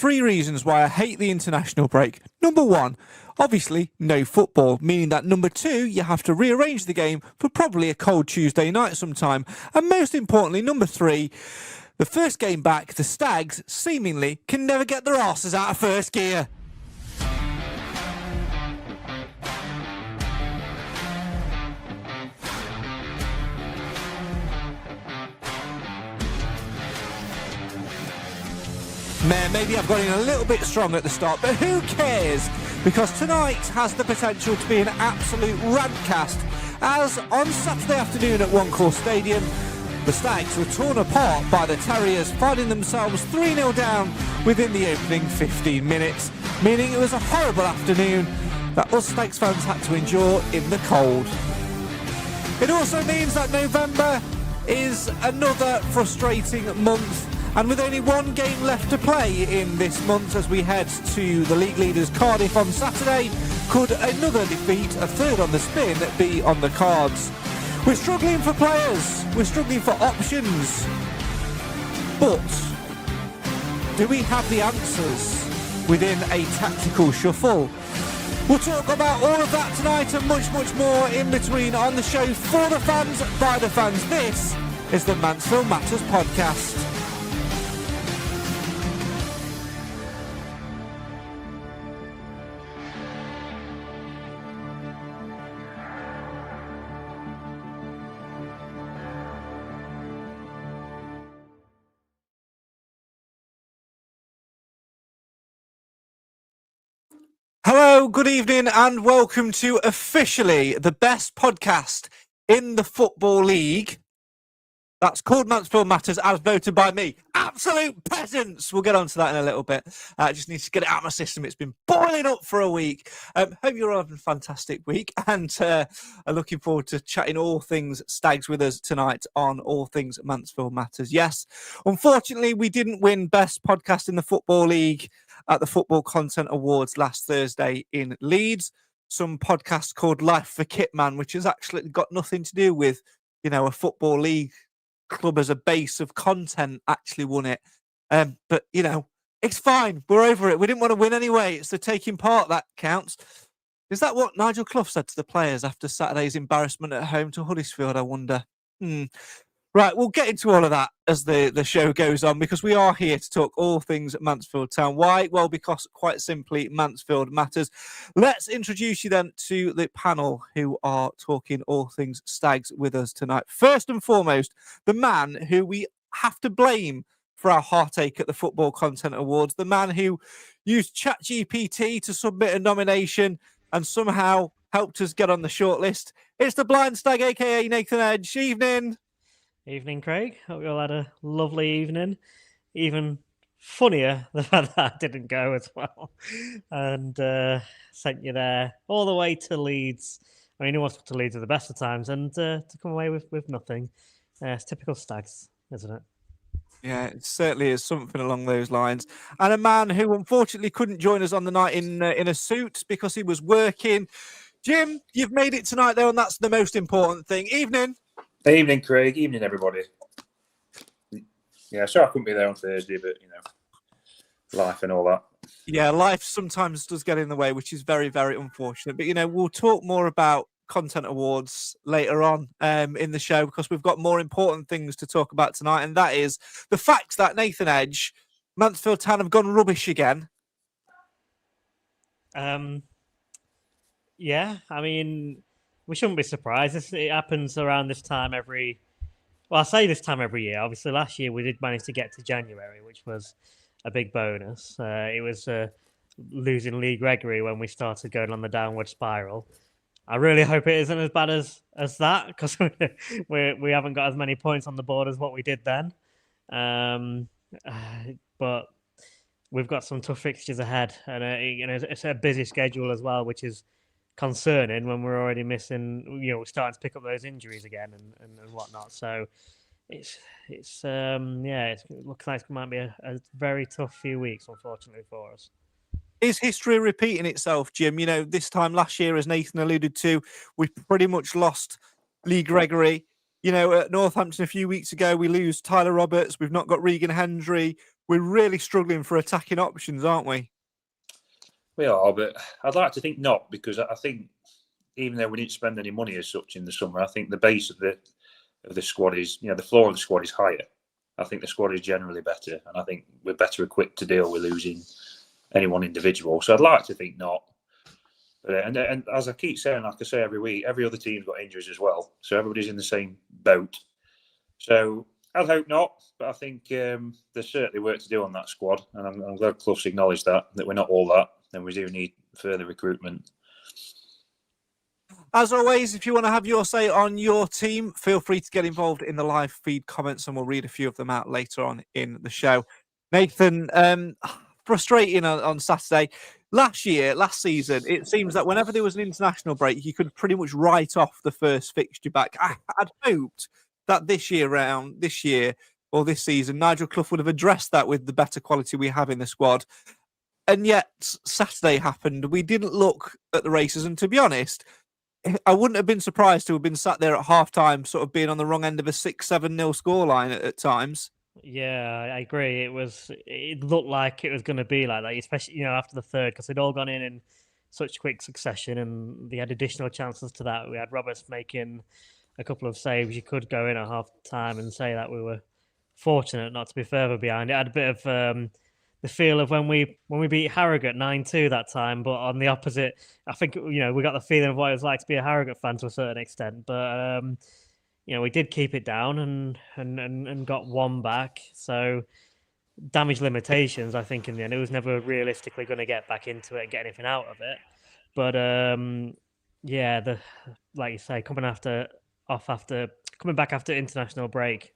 three reasons why I hate the international break. Number one, obviously no football, meaning that number two, you have to rearrange the game for probably a cold Tuesday night sometime. And most importantly, number three, the first game back, the Stags seemingly can never get their arses out of first gear. Maybe I've got in a little bit strong at the start, but who cares? Because tonight has the potential to be an absolute rantcast, as on Saturday afternoon at One Call Stadium, the Stags were torn apart by the Terriers, finding themselves 3-0 down within the opening 15 minutes, meaning it was a horrible afternoon that us Stags fans had to endure in the cold. It also means that November is another frustrating month, and with only one game left to play in this month as we head to the league leaders Cardiff on Saturday, could another defeat, a third on the spin, be on the cards? We're struggling for players, we're struggling for options, but do we have the answers within a tactical shuffle? We'll talk about all of that tonight and much, much more in between on the show for the fans, by the fans. This is the Mansfield Matters Podcast. Hello, good evening, and welcome to officially the best podcast in the Football League. That's called Mansfield Matters, as voted by me. Absolute peasants! We'll get on to that in a little bit. I just need to get it out of my system. It's been boiling up for a week. Hope you're all having a fantastic week, and I'm looking forward to chatting all things Stags with us tonight on All Things Mansfield Matters. Yes, unfortunately, we didn't win Best Podcast in the Football League at the Football Content Awards last Thursday in Leeds. Some podcast called Life for Kitman, which has actually got nothing to do with, a Football League club as a base of content, actually won it. But, it's fine. We're over it. We didn't want to win anyway. It's the taking part that counts. Is that what Nigel Clough said to the players after Saturday's embarrassment at home to Huddersfield, I wonder? Right, we'll get into all of that as the show goes on, because we are here to talk all things Mansfield Town. Why? Well, because quite simply, Mansfield matters. Let's introduce you then to the panel who are talking all things Stags with us tonight. First and foremost, the man who we have to blame for our heartache at the Football Content Awards, the man who used ChatGPT to submit a nomination and somehow helped us get on the shortlist. It's the Blind Stag, aka Nathan Edge. Evening. Evening, Craig. Hope you all had a lovely evening. Even funnier, the fact that I didn't go as well. And sent you there all the way to Leeds. I mean, who wants to Leeds at the best of times? And to come away with nothing. It's typical Stags, isn't it? Yeah, it certainly is something along those lines. And a man who unfortunately couldn't join us on the night in a suit because he was working. Jim, you've made it tonight, though, and that's the most important thing. Evening. Evening, Craig. Evening, everybody. Yeah, sure I couldn't be there on Thursday, but, life and all that. Yeah, life sometimes does get in the way, which is very, very unfortunate. But, we'll talk more about Content Awards later on in the show, because we've got more important things to talk about tonight, and that is the fact that Nathan Edge, Mansfield Town have gone rubbish again. Yeah, I mean, we shouldn't be surprised. It happens around this time every... Well, I say this time every year. Obviously, last year we did manage to get to January, which was a big bonus. It was losing Lee Gregory when we started going on the downward spiral. I really hope it isn't as bad as that, because we haven't got as many points on the board as what we did then. But we've got some tough fixtures ahead, and it's a busy schedule as well, which is concerning when we're already missing, we're starting to pick up those injuries again and whatnot. So it looks like it might be a very tough few weeks, unfortunately, for us. Is history repeating itself, Jim? This time last year, as Nathan alluded to, we pretty much lost Lee Gregory. At Northampton a few weeks ago, we lose Tyler Roberts. We've not got Regan Hendry. We're really struggling for attacking options, aren't we? We are, but I'd like to think not, because I think even though we didn't spend any money as such in the summer, I think the base of the squad is, the floor of the squad is higher. I think the squad is generally better, and I think we're better equipped to deal with losing any one individual. So I'd like to think not. But, and as I keep saying, like I say every week, every other team's got injuries as well. So everybody's in the same boat. So I'd hope not, but I think there's certainly work to do on that squad. And I'm glad Clough's acknowledged that we're not all that, and we do need further recruitment. As always, if you want to have your say on your team, feel free to get involved in the live feed comments, and we'll read a few of them out later on in the show. Nathan, frustrating on Saturday. Last season, it seems that whenever there was an international break, you could pretty much write off the first fixture back. I'd hoped that this season, Nigel Clough would have addressed that with the better quality we have in the squad. And yet, Saturday happened. We didn't look at the races, and to be honest, I wouldn't have been surprised to have been sat there at half-time, sort of being on the wrong end of a 6-7-0 scoreline at times. Yeah, I agree. It looked like it was going to be like that, especially after the third, because they'd all gone in such quick succession, and they had additional chances to that. We had Roberts making a couple of saves. You could go in at half time and say that we were fortunate not to be further behind. It had a bit of the feel of when we beat Harrogate 9-2 that time, but on the opposite, I think we got the feeling of what it was like to be a Harrogate fan to a certain extent, but. We did keep it down and got one back. So damage limitations, I think, in the end. It was never realistically going to get back into it and get anything out of it. But like you say, coming back after international break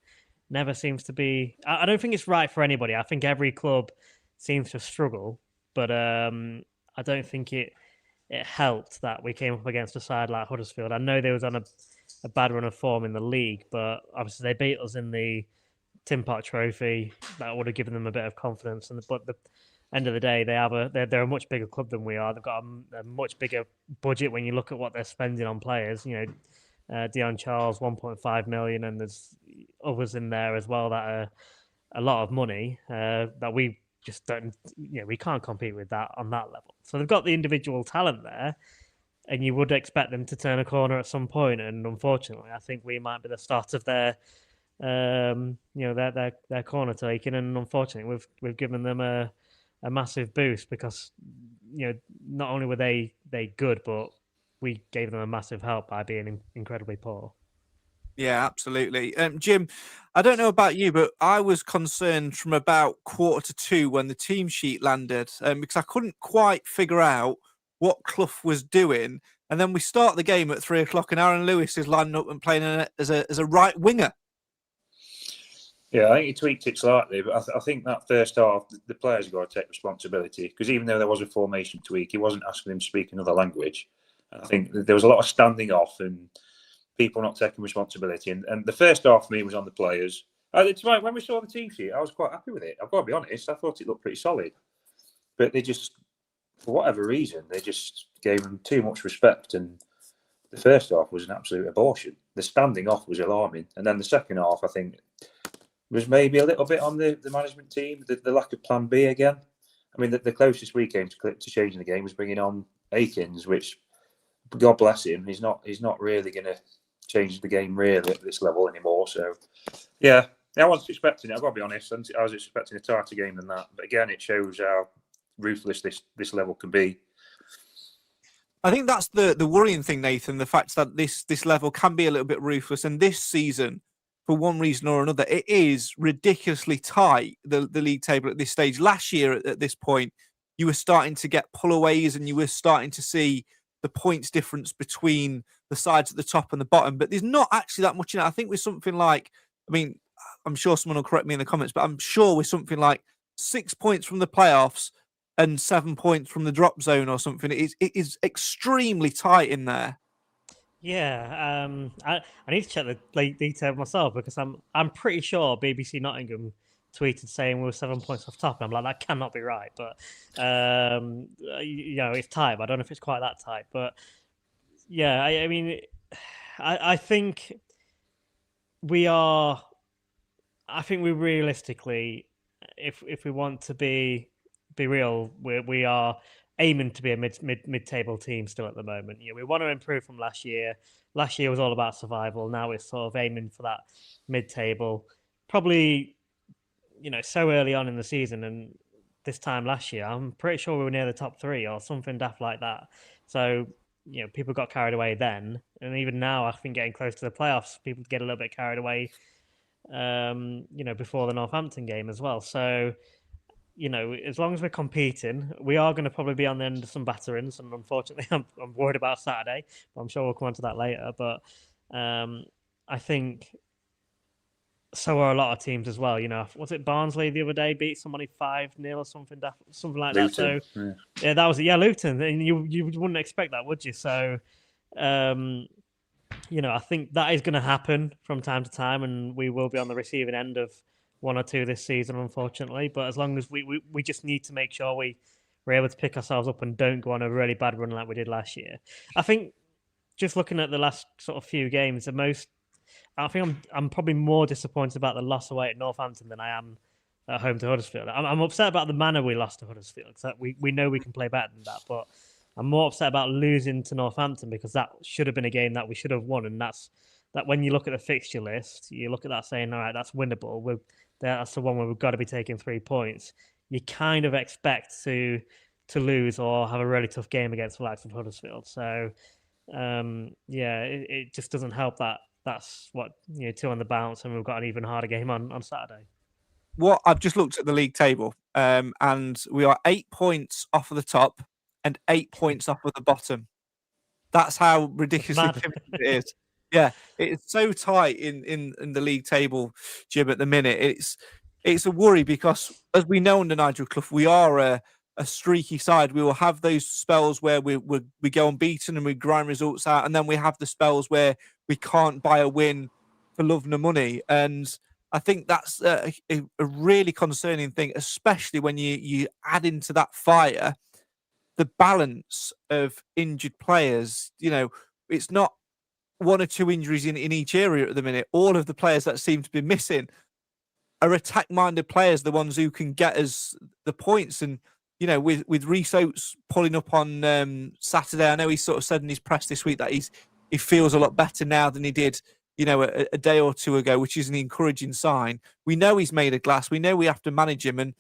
never seems to be. I don't think it's right for anybody. I think every club seems to struggle, but I don't think it helped that we came up against a side like Huddersfield. I know they was on a bad run of form in the league, but obviously they beat us in the Tin Pot Trophy. That would have given them a bit of confidence. But the end of the day, they're a much bigger club than we are. They've got a much bigger budget when you look at what they're spending on players. Dion Charles, 1.5 million, and there's others in there as well that are a lot of money that we just don't. We can't compete with that on that level. So they've got the individual talent there, and you would expect them to turn a corner at some point. And unfortunately, I think we might be the start of their corner taking. And unfortunately, we've given them a massive boost because not only were they good, but we gave them a massive help by being incredibly poor. Yeah, absolutely. Jim, I don't know about you, but I was concerned from about 1:45 when the team sheet landed because I couldn't quite figure out what Clough was doing. And then we start the game at 3:00 and Aaron Lewis is lining up and playing as a right winger. Yeah, I think he tweaked it slightly, but I think that first half, the players have got to take responsibility because even though there was a formation tweak, he wasn't asking them to speak another language. And I think there was a lot of standing off and people not taking responsibility. And the first half for me was on the players. When we saw the team sheet, I was quite happy with it. I've got to be honest. I thought it looked pretty solid. But they just, for whatever reason, they just gave them too much respect. And the first half was an absolute abortion. The standing off was alarming. And then the second half, I think, was maybe a little bit on the management team, the lack of plan B again. I mean, the closest we came to changing the game was bringing on Akins, which, God bless him, he's not really going to change the game really at this level anymore. So, yeah, I wasn't expecting it. I've got to be honest. I was expecting a tighter game than that. But again, it shows how ruthless this level can be. I think that's the worrying thing, Nathan, the fact that this level can be a little bit ruthless. And this season, for one reason or another, it is ridiculously tight, the league table at this stage. Last year, at this point, you were starting to get pullaways and you were starting to see the points difference between the sides at the top and the bottom. But there's not actually that much in it. I think we're something like, I'm sure someone will correct me in the comments, but I'm sure we're something like 6 points from the playoffs and 7 points from the drop zone or something. It is extremely tight in there. Yeah, I need to check the league detail myself because I'm pretty sure BBC Nottingham tweeted saying we were 7 points off top, and I'm like, that cannot be right. But it's tight. But I don't know if it's quite that tight. But yeah, I think we are. I think we realistically, if we want to be real, we are aiming to be a mid table team still at the moment. We want to improve from last year. Last year was all about survival. Now it's sort of aiming for that mid table. Probably, so early on in the season, and this time last year, I'm pretty sure we were near the top 3 or something daft like that. So people got carried away then, and even now, I think getting close to the playoffs, people get a little bit carried away. Before the Northampton game as well. So, as long as we're competing, we are going to probably be on the end of some batterings. And unfortunately, I'm worried about Saturday, but I'm sure we'll come on to that later. But I think so are a lot of teams as well. Was it Barnsley the other day beat somebody 5-0 or something like Luton, that? So, yeah, that was it. Yeah, Luton. And you wouldn't expect that, would you? So, I think that is going to happen from time to time, and we will be on the receiving end of 1 or 2 this season, unfortunately. But as long as we just need to make sure we're able to pick ourselves up and don't go on a really bad run like we did last year. I think just looking at the last sort of few games, I think I'm probably more disappointed about the loss away at Northampton than I am at home to Huddersfield. I'm upset about the manner we lost to Huddersfield. So we know we can play better than that, but I'm more upset about losing to Northampton because that should have been a game that we should have won. And that's that when you look at the fixture list, you look at that saying, all right, that's winnable. That's the one where we've got to be taking 3 points. You kind of expect to lose or have a really tough game against the likes of Huddersfield. So, it just doesn't help that that's 2 on the bounce and we've got an even harder game on Saturday. What I've just looked at the league table, and we are 8 points off of the top and 8 points off of the bottom. That's how ridiculously it is. Yeah, it's so tight in the league table, Jim, at the minute. It's a worry because, as we know under Nigel Clough, we are a streaky side. We will have those spells where we go unbeaten and we grind results out, and then we have the spells where we can't buy a win for love nor money. And I think that's a really concerning thing, especially when you add into that fire the balance of injured players. It's not 1 or 2 injuries in each area at the minute. All of the players that seem to be missing are attack-minded players, the ones who can get us the points. And, with Rhys Oates pulling up on Saturday, I know he sort of said in his press this week that he feels a lot better now than he did, a day or 2 ago, which is an encouraging sign. We know he's made of glass. We know we have to manage him. And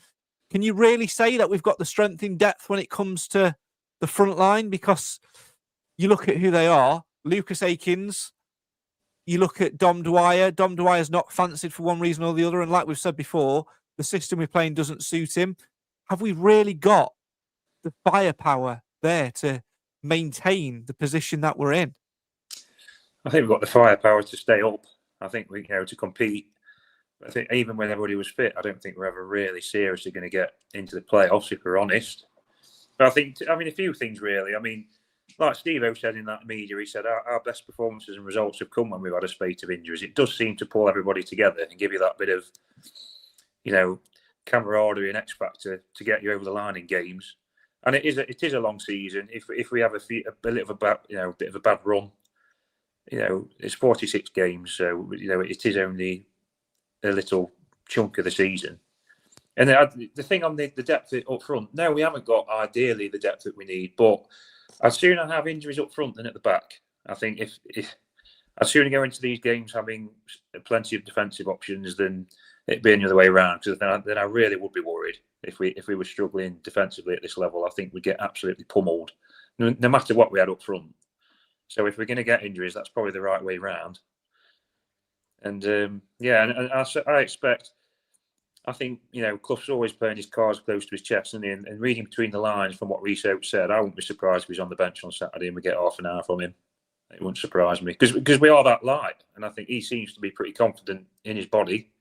can you really say that we've got the strength in depth when it comes to the front line? Because you look at who they are, Lucas Akins, you look at Dom Dwyer. Dom Dwyer's not fancied for one reason or the other. And like we've said before, the system we're playing doesn't suit him. Have we really got the firepower there to maintain the position that we're in? I think we've got the firepower to stay up. I think we to compete. I think even when everybody was fit, I don't think we're ever really seriously going to get into the playoffs, if we're honest. But I think, a few things really. Like Steve-O said in that media, he said our best performances and results have come when we've had a spate of injuries. It does seem to pull everybody together and give you that bit of, camaraderie and X factor to get you over the line in games. And it is a long season. If we have a bit of a bad run, it's 46 games, so it is only a little chunk of the season. And the thing on the depth up front, no, we haven't got ideally the depth that we need, but I'd sooner have injuries up front than at the back. I think if I'd sooner go into these games having plenty of defensive options than it being the other way around, because then I really would be worried if we were struggling defensively at this level. I think we'd get absolutely pummeled, no matter what we had up front. So if we're going to get injuries, that's probably the right way round. And I expect. I think Clough's always playing his cards close to his chest, and reading between the lines from what Rhys Oates said, I wouldn't be surprised if he's on the bench on Saturday and we get half an hour from him. It wouldn't surprise me because we are that light, and I think he seems to be pretty confident in his body.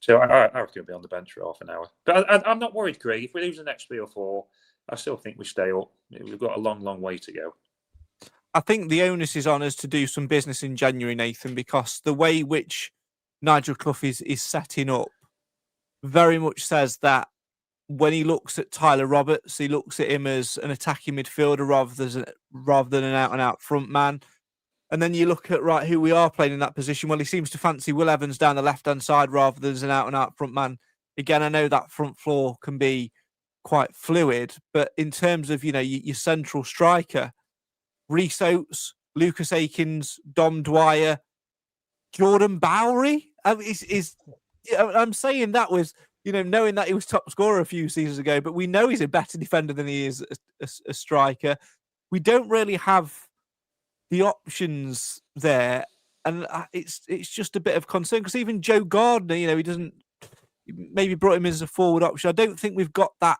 So I reckon he'll be on the bench for half an hour. But I'm not worried, Craig. If we lose the next 3 or 4, I still think we stay up. We've got a long, long way to go. I think the onus is on us to do some business in January, Nathan, because the way which Nigel Clough is setting up very much says that when he looks at Tyler Roberts, he looks at him as an attacking midfielder rather than an out-and-out front man. And then you look at, right, who we are playing in that position. Well, he seems to fancy Will Evans down the left-hand side rather than as an out-and-out front man. Again, I know that front four can be quite fluid, but in terms of, your central striker, Rhys Oates, Lucas Akins, Dom Dwyer, Jordan Bowery. I'm saying that was, knowing that he was top scorer a few seasons ago, but we know he's a better defender than he is a striker. We don't really have the options there, and it's just a bit of concern because even Joe Gardner, he doesn't. Maybe brought him as a forward option. I don't think we've got that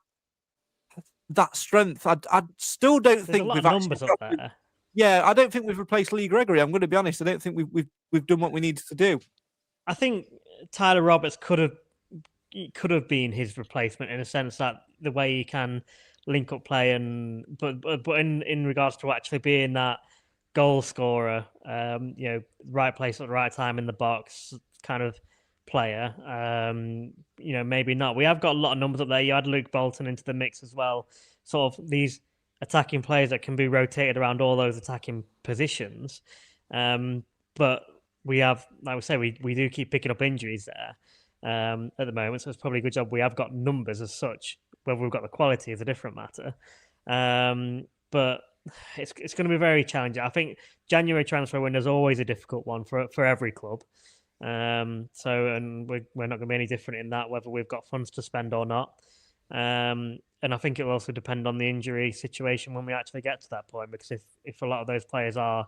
strength. I still don't There's think a lot we've of numbers actually up there. Yeah, I don't think we've replaced Lee Gregory. I'm going to be honest. I don't think we've done what we needed to do. I think Tyler Roberts could have been his replacement in a sense that the way he can link up play but in regards to actually being that goal scorer, right place at the right time in the box kind of player. Maybe not. We have got a lot of numbers up there. You add Luke Bolton into the mix as well. Sort of these attacking players that can be rotated around all those attacking positions. But we have, like we say, we do keep picking up injuries there at the moment. So it's probably a good job we have got numbers as such. Whether we've got the quality is a different matter. But it's going to be very challenging. I think January transfer window is always a difficult one for every club. And we're not going to be any different in that, whether we've got funds to spend or not. And I think it will also depend on the injury situation when we actually get to that point, because if a lot of those players are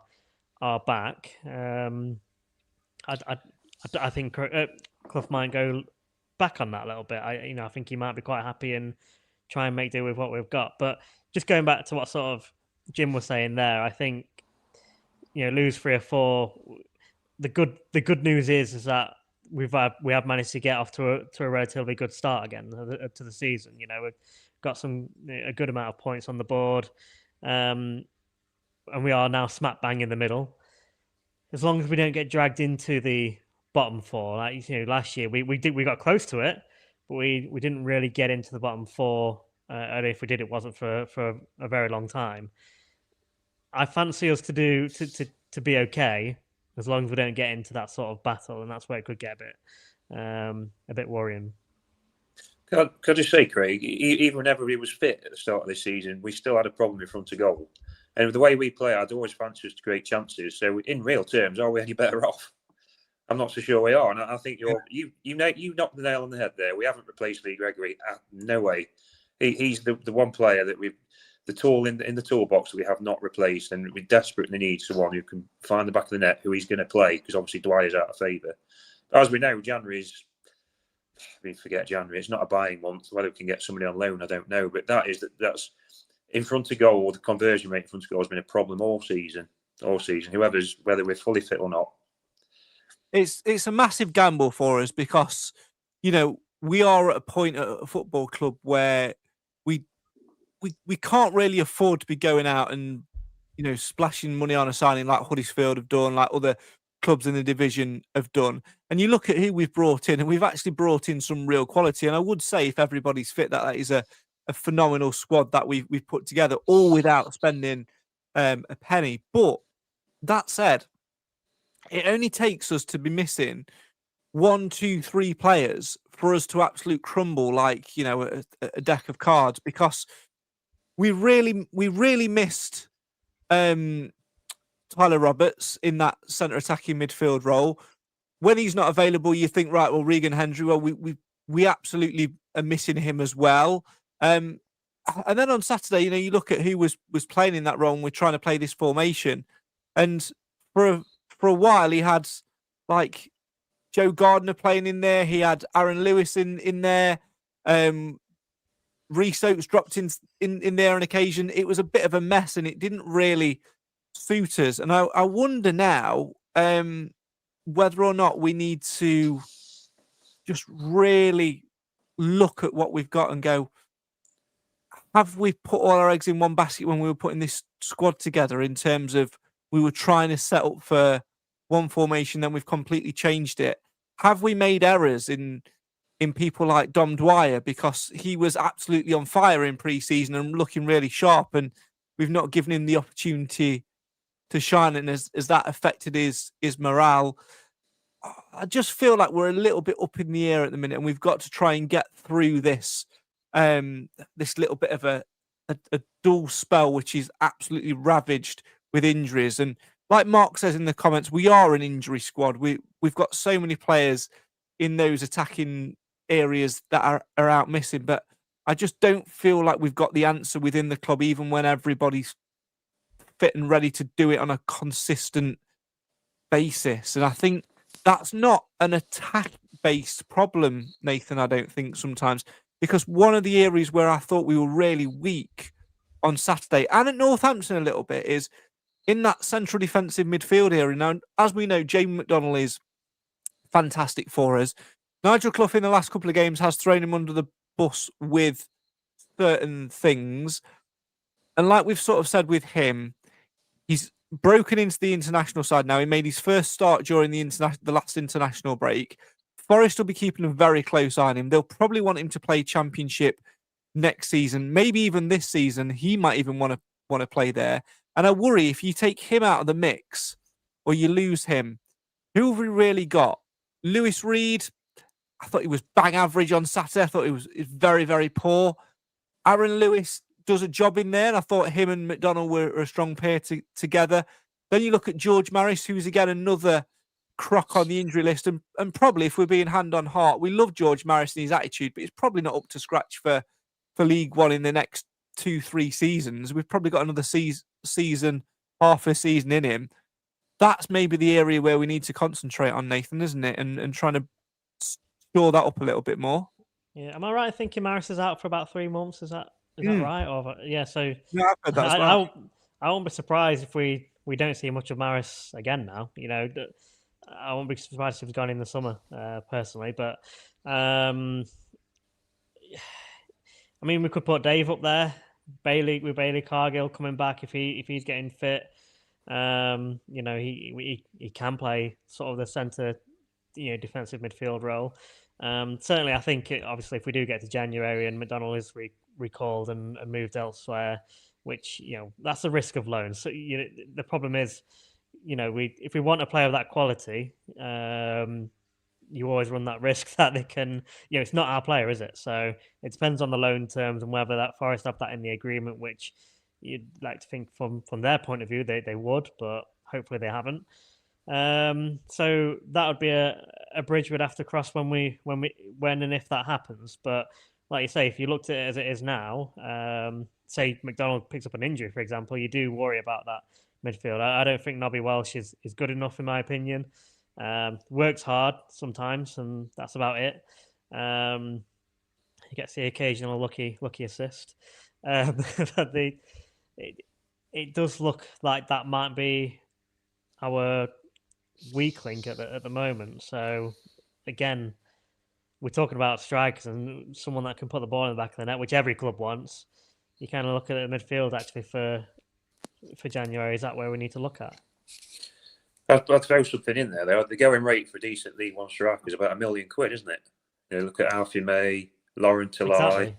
back, I think Clough might go back on that a little bit. I think he might be quite happy and try and make do with what we've got. But just going back to what sort of Jim was saying there, I think lose 3 or 4. The good news is that we have managed to get off to a relatively good start again to the season. We've got a good amount of points on the board, and we are now smack bang in the middle. As long as we don't get dragged into the bottom 4, like last year we got close to it, but we didn't really get into the bottom 4. And if we did, it wasn't for a very long time. I fancy us to be okay, as long as we don't get into that sort of battle, and that's where it could get a bit worrying. Could I just say, Craig, even when everybody was fit at the start of this season, we still had a problem in front of goal. And with the way we play, I'd always fancy us to create chances. So in real terms, are we any better off? I'm not so sure we are. And I think you knocked the nail on the head there. We haven't replaced Lee Gregory. No way. He's the one player that the tool in the toolbox that we have not replaced, and we desperately need someone who can find the back of the net who he's going to play, because obviously Dwyer's out of favour. As we know, forget January. It's not a buying month. Whether we can get somebody on loan, I don't know. But that's in front of goal. The conversion rate in front of goal has been a problem all season. Whether we're fully fit or not. It's a massive gamble for us because we are at a point at a football club where we can't really afford to be going out and splashing money on a signing like Huddersfield have done, like other clubs in the division have done. And you look at who we've brought in, and we've actually brought in some real quality. And I would say, if everybody's fit, that is a phenomenal squad that we've put together, all without spending a penny. But that said, it only takes us to be missing 1, 2, 3 players for us to absolute crumble like a deck of cards, because we really missed Tyler Roberts in that centre attacking midfield role. When he's not available, you think, right, well, Regan Hendry, well, we absolutely are missing him as well. And then on Saturday, you look at who was playing in that role, and we're trying to play this formation. And for a while, he had like Joe Gardner playing in there. He had Aaron Lewis in there. Rhys Oates dropped in there on occasion. It was a bit of a mess, and it didn't really suit us. And I wonder now whether or not we need to just really look at what we've got and go, have we put all our eggs in one basket when we were putting this squad together, in terms of we were trying to set up for one formation, then we've completely changed it? Have we made errors in people like Dom Dwyer, because he was absolutely on fire in pre-season and looking really sharp, and we've not given him the opportunity shine, and has that affected his morale? I just feel like we're a little bit up in the air at the minute, and we've got to try and get through this this little bit of a dull spell, which is absolutely ravaged with injuries. And like Mark says in the comments, we are an injury squad. We've got so many players in those attacking areas that are out missing, but I just don't feel like we've got the answer within the club, even when everybody's fit and ready to do it on a consistent basis. And I think that's not an attack-based problem, Nathan, I don't think sometimes, because one of the areas where I thought we were really weak on Saturday, and at Northampton a little bit, is in that central defensive midfield area. Now, as we know, Jamie McDonnell is fantastic for us. Nigel Clough in the last couple of games has thrown him under the bus with certain things. And like we've sort of said with him, he's broken into the international side now. He made his first start during the last international break. Forest will be keeping a very close eye on him. They'll probably want him to play Championship next season, maybe even this season. He might even want to play there. And I worry if you take him out of the mix or you lose him, who have we really got? Lewis Reed, I thought he was bang average on Saturday. I thought he was very, very poor. Aaron Lewis does a job in there, and I thought him and McDonnell were a strong pair together. Then you look at George Maris, who's again another crock on the injury list, and probably, if we're being hand on heart, we love George Maris and his attitude, but he's probably not up to scratch for League One in the next 2-3 seasons. We've probably got another season, half a season in him. That's maybe the area where we need to concentrate on, Nathan, isn't it? And trying to shore that up a little bit more. Yeah, am I right in thinking Maris is out for about 3 months? Is that right? Or yeah, so Yeah, I've heard that as well. I won't be surprised if we don't see much of Maris again now. You know, I won't be surprised if he's gone in the summer, personally. But I mean, we could put Dave up there, Bailey Cargill coming back if he's getting fit. You know, he can play sort of the centre, defensive midfield role. Certainly, I think obviously if we do get to January and McDonnell is recalled and moved elsewhere, which that's a risk of loan. So the problem is, if we want a player of that quality, you always run that risk that they can, it's not our player, is it? So it depends on the loan terms and whether that Forest have that in the agreement, which you'd like to think from their point of view they would, but hopefully they haven't. So that would be a bridge we'd have to cross when and if that happens. But like you say, if you looked at it as it is now, say McDonnell picks up an injury, for example, you do worry about that midfield. I don't think Nobby Welsh is good enough, in my opinion. Works hard sometimes, and that's about it. He gets the occasional lucky assist. But it does look like that might be our weak link at the moment. So again, we're talking about strikers and someone that can put the ball in the back of the net, which every club wants. You kind of look at the midfield actually for January. Is that where we need to look at? I'll throw something in there. The going rate for decent League One striker is about £1 million, isn't it? Look at Alfie May, Lauren Talai, Exactly.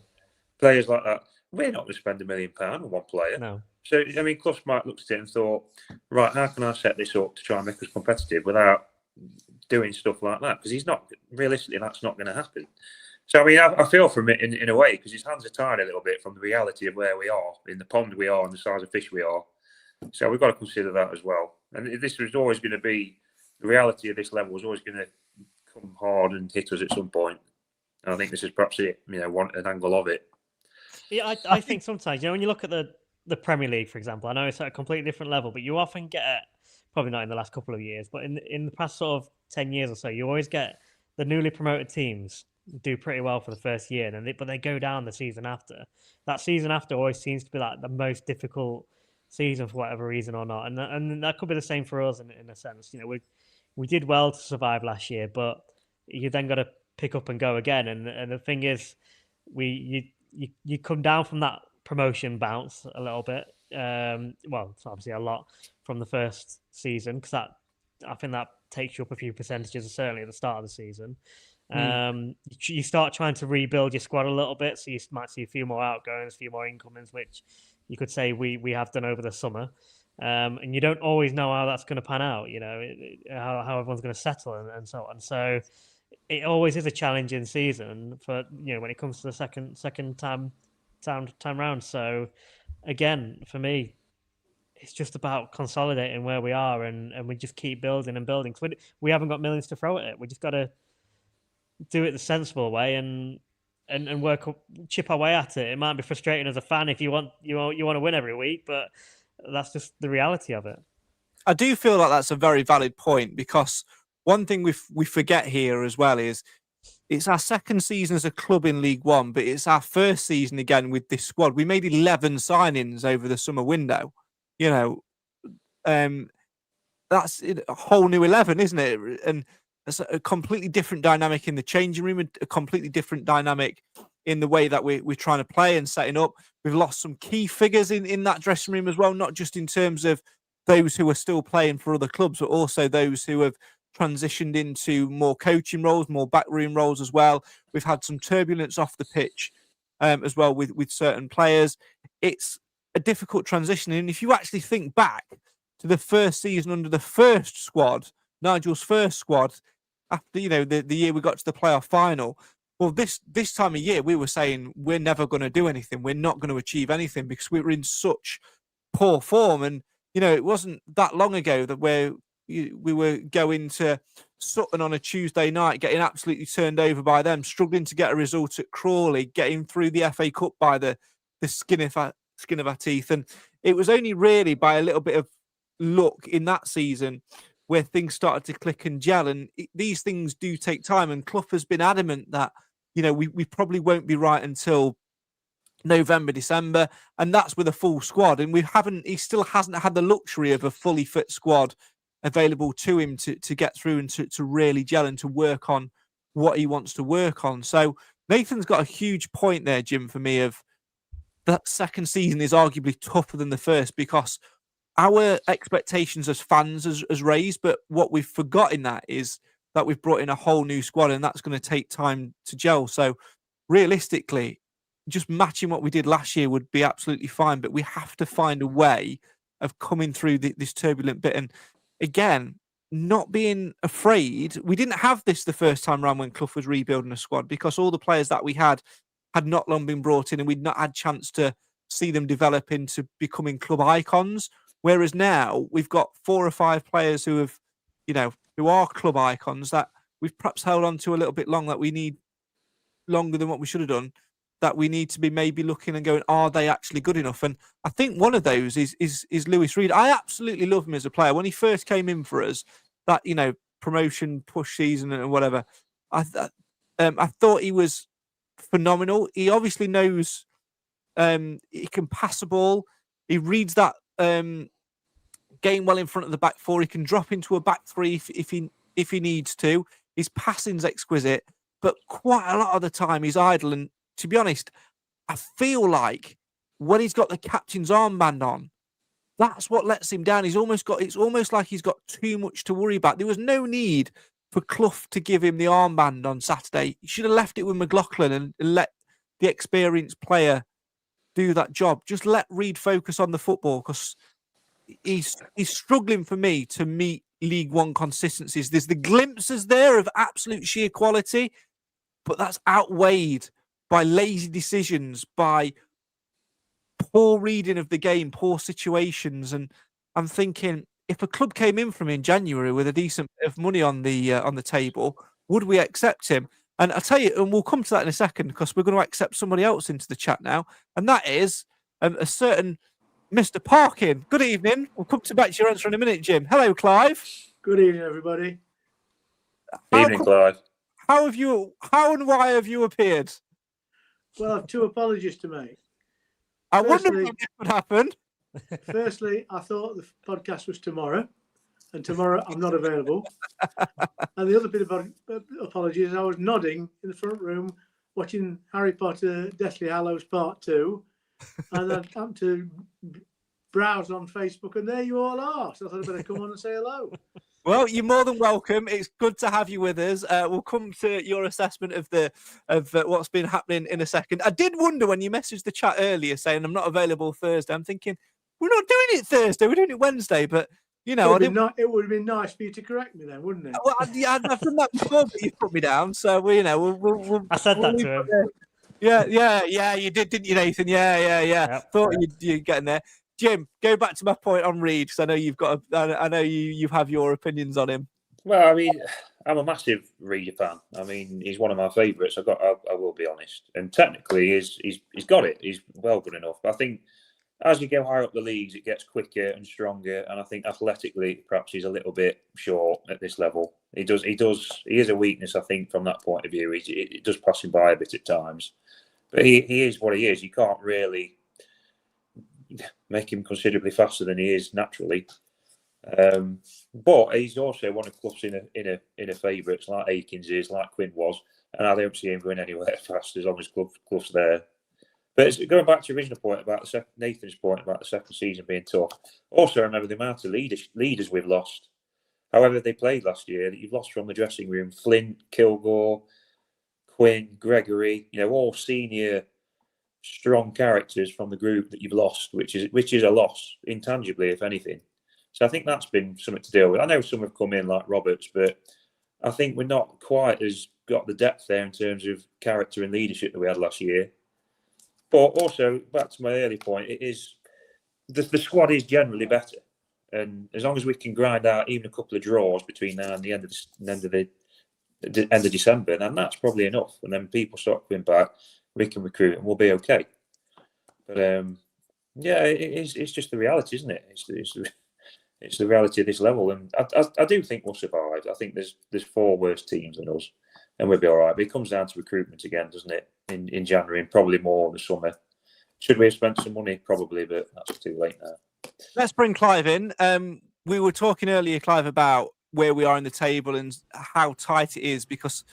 Players like that. We're not going to spend £1 million on one player. No. So, I mean, Clough might look at it and thought, right, how can I set this up to try and make us competitive without doing stuff like that? Because realistically, that's not going to happen. So, I mean, I feel from it in a way, because his hands are tied a little bit from the reality of where we are, in the pond we are and the size of fish we are. So we've got to consider that as well. And this was always going to be, the reality of this level was always going to come hard and hit us at some point. And I think this is perhaps it, an angle of it. Yeah, I think sometimes, when you look at the Premier League, for example, I know it's at a completely different level, but you often get, probably not in the last couple of years, but in the past sort of 10 years or so, you always get the newly promoted teams do pretty well for the first year, but they go down the season after. That season after always seems to be like the most difficult season for whatever reason or not, and that could be the same for us in a sense. We did well to survive last year, but you then got to pick up and go again. And the thing is, you come down from that promotion bounce a little bit. Well, it's obviously a lot from the first season, because I think that takes you up a few percentages, certainly at the start of the season. You start trying to rebuild your squad a little bit, so you might see a few more outgoings, a few more incomings, which you could say we have done over the summer. And you don't always know how that's going to pan out, how everyone's going to settle and so on. So it always is a challenging season for when it comes to the second time round. So again, for me, it's just about consolidating where we are, and we just keep building and building. Cause we haven't got millions to throw at it. We just got to do it the sensible way and chip our way at it. It might be frustrating as a fan if you want to win every week, but that's just the reality of it. I do feel like that's a very valid point, because one thing we forget here as well is it's our second season as a club in League One, but it's our first season again with this squad. We made 11 signings over the summer window. That's a whole new 11, isn't it? And it's a completely different dynamic in the changing room, a completely different dynamic in the way that we're trying to play and setting up. We've lost some key figures in that dressing room as well, not just in terms of those who are still playing for other clubs, but also those who have transitioned into more coaching roles, more backroom roles as well. We've had some turbulence off the pitch as well with certain players. It's a difficult transition. And if you actually think back to the first season under the first squad, Nigel's first squad, after the year we got to the playoff final, well, this time of year we were saying we're never going to do anything. We're not going to achieve anything because we were in such poor form. And it wasn't that long ago that we were going to Sutton on a Tuesday night, getting absolutely turned over by them, struggling to get a result at Crawley, getting through the FA Cup by the skin of our teeth. And it was only really by a little bit of luck in that season where things started to click and gel. And these things do take time. And Clough has been adamant that, we probably won't be right until November, December. And that's with a full squad. And he still hasn't had the luxury of a fully fit squad available to him to get through and to really gel and to work on what he wants to work on. So Nathan's got a huge point there, Jim, for me, of that second season is arguably tougher than the first because our expectations as fans has raised, but what we've forgotten that is that we've brought in a whole new squad and that's going to take time to gel. So realistically, just matching what we did last year would be absolutely fine, but we have to find a way of coming through this turbulent bit. And again, not being afraid. We didn't have this the first time around when Clough was rebuilding a squad because all the players that we had not long been brought in and we'd not had chance to see them develop into becoming club icons. Whereas now we've got 4 or 5 players who have, who are club icons that we've perhaps held on to a little bit long, that we need longer than what we should have done, that we need to be maybe looking and going, are they actually good enough? And I think one of those is Lewis Reed. I absolutely love him as a player. When he first came in for us, that, promotion push season and whatever, I thought he was phenomenal. He obviously knows he can pass a ball. He reads that game well in front of the back four. He can drop into a back three if he needs to. His passing's exquisite, but quite a lot of the time he's idle. And to be honest, I feel like when he's got the captain's armband on, that's what lets him down. It's almost like he's got too much to worry about. There was no need for Clough to give him the armband on Saturday. He should have left it with McLaughlin and let the experienced player do that job. Just let Reed focus on the football because he's struggling for me to meet League One consistencies. There's the glimpses there of absolute sheer quality, but that's outweighed by lazy decisions, by poor reading of the game, poor situations. And I'm thinking, if a club came in from in January with a decent bit of money on the table, would we accept him? And I'll tell you, and we'll come to that in a second because we're going to accept somebody else into the chat now, and that is a certain Mr. Parkin. Good evening. We'll come back to your answer in a minute, Jim. Hello, Clive. Good evening, everybody. Evening, Clive. How and why have you appeared? Well, I have 2 apologies to make. I wonder if this would happen. Firstly, I thought the podcast was tomorrow, and tomorrow I'm not available. And the other bit of apologies, I was nodding in the front room watching Harry Potter Deathly Hallows Part 2, and I'd come to browse on Facebook, and there you all are. So I thought I'd better come on and say hello. Well, you're more than welcome. It's good to have you with us. We'll come to your assessment of what's been happening in a second. I did wonder when you messaged the chat earlier saying I'm not available Thursday. I'm thinking, we're not doing it Thursday. We're doing it Wednesday. But you know, it would have been nice for you to correct me then, wouldn't it? Well, I've done that before, but you put me down. So we'll I said that to him. Yeah, you did, didn't you, Nathan? Yeah. Yep. Thought you'd get in there. Jim, go back to my point on Reed, because I know you've got. I know you have your opinions on him. Well, I mean, I'm a massive Reed fan. I mean, he's one of my favourites. I will be honest. And technically, he's got it. He's well good enough. But I think as you go higher up the leagues, it gets quicker and stronger. And I think athletically, perhaps he's a little bit short at this level. He is a weakness, I think, from that point of view. It does pass him by a bit at times. But he is what he is. You can't really make him considerably faster than he is naturally. But he's also one of Clough's in a favourites, like Akins is, like Quinn was. And I don't see him going anywhere fast as long as Clough's there. But going back to your original point about Nathan's point about the second season being tough, also remember the amount of leaders we've lost. However they played last year, that you've lost from the dressing room. Flint, Kilgore, Quinn, Gregory, all senior, strong characters from the group that you've lost, which is a loss, intangibly, if anything. So I think that's been something to deal with. I know some have come in like Roberts, but I think we're not quite as got the depth there in terms of character and leadership that we had last year. But also, back to my early point, it is the squad is generally better, and as long as we can grind out even a couple of draws between now and the end of December, then that's probably enough. And then people start coming back, we can recruit, and we'll be okay. But it's just the reality, isn't it? It's the reality of this level, and I do think we'll survive. I think there's 4 worse teams than us, and we'll be all right. But it comes down to recruitment again, doesn't it? In January and probably more in the summer. Should we have spent some money? Probably, but that's too late now. Let's bring Clive in. We were talking earlier, Clive, about where we are in the table and how tight it is, because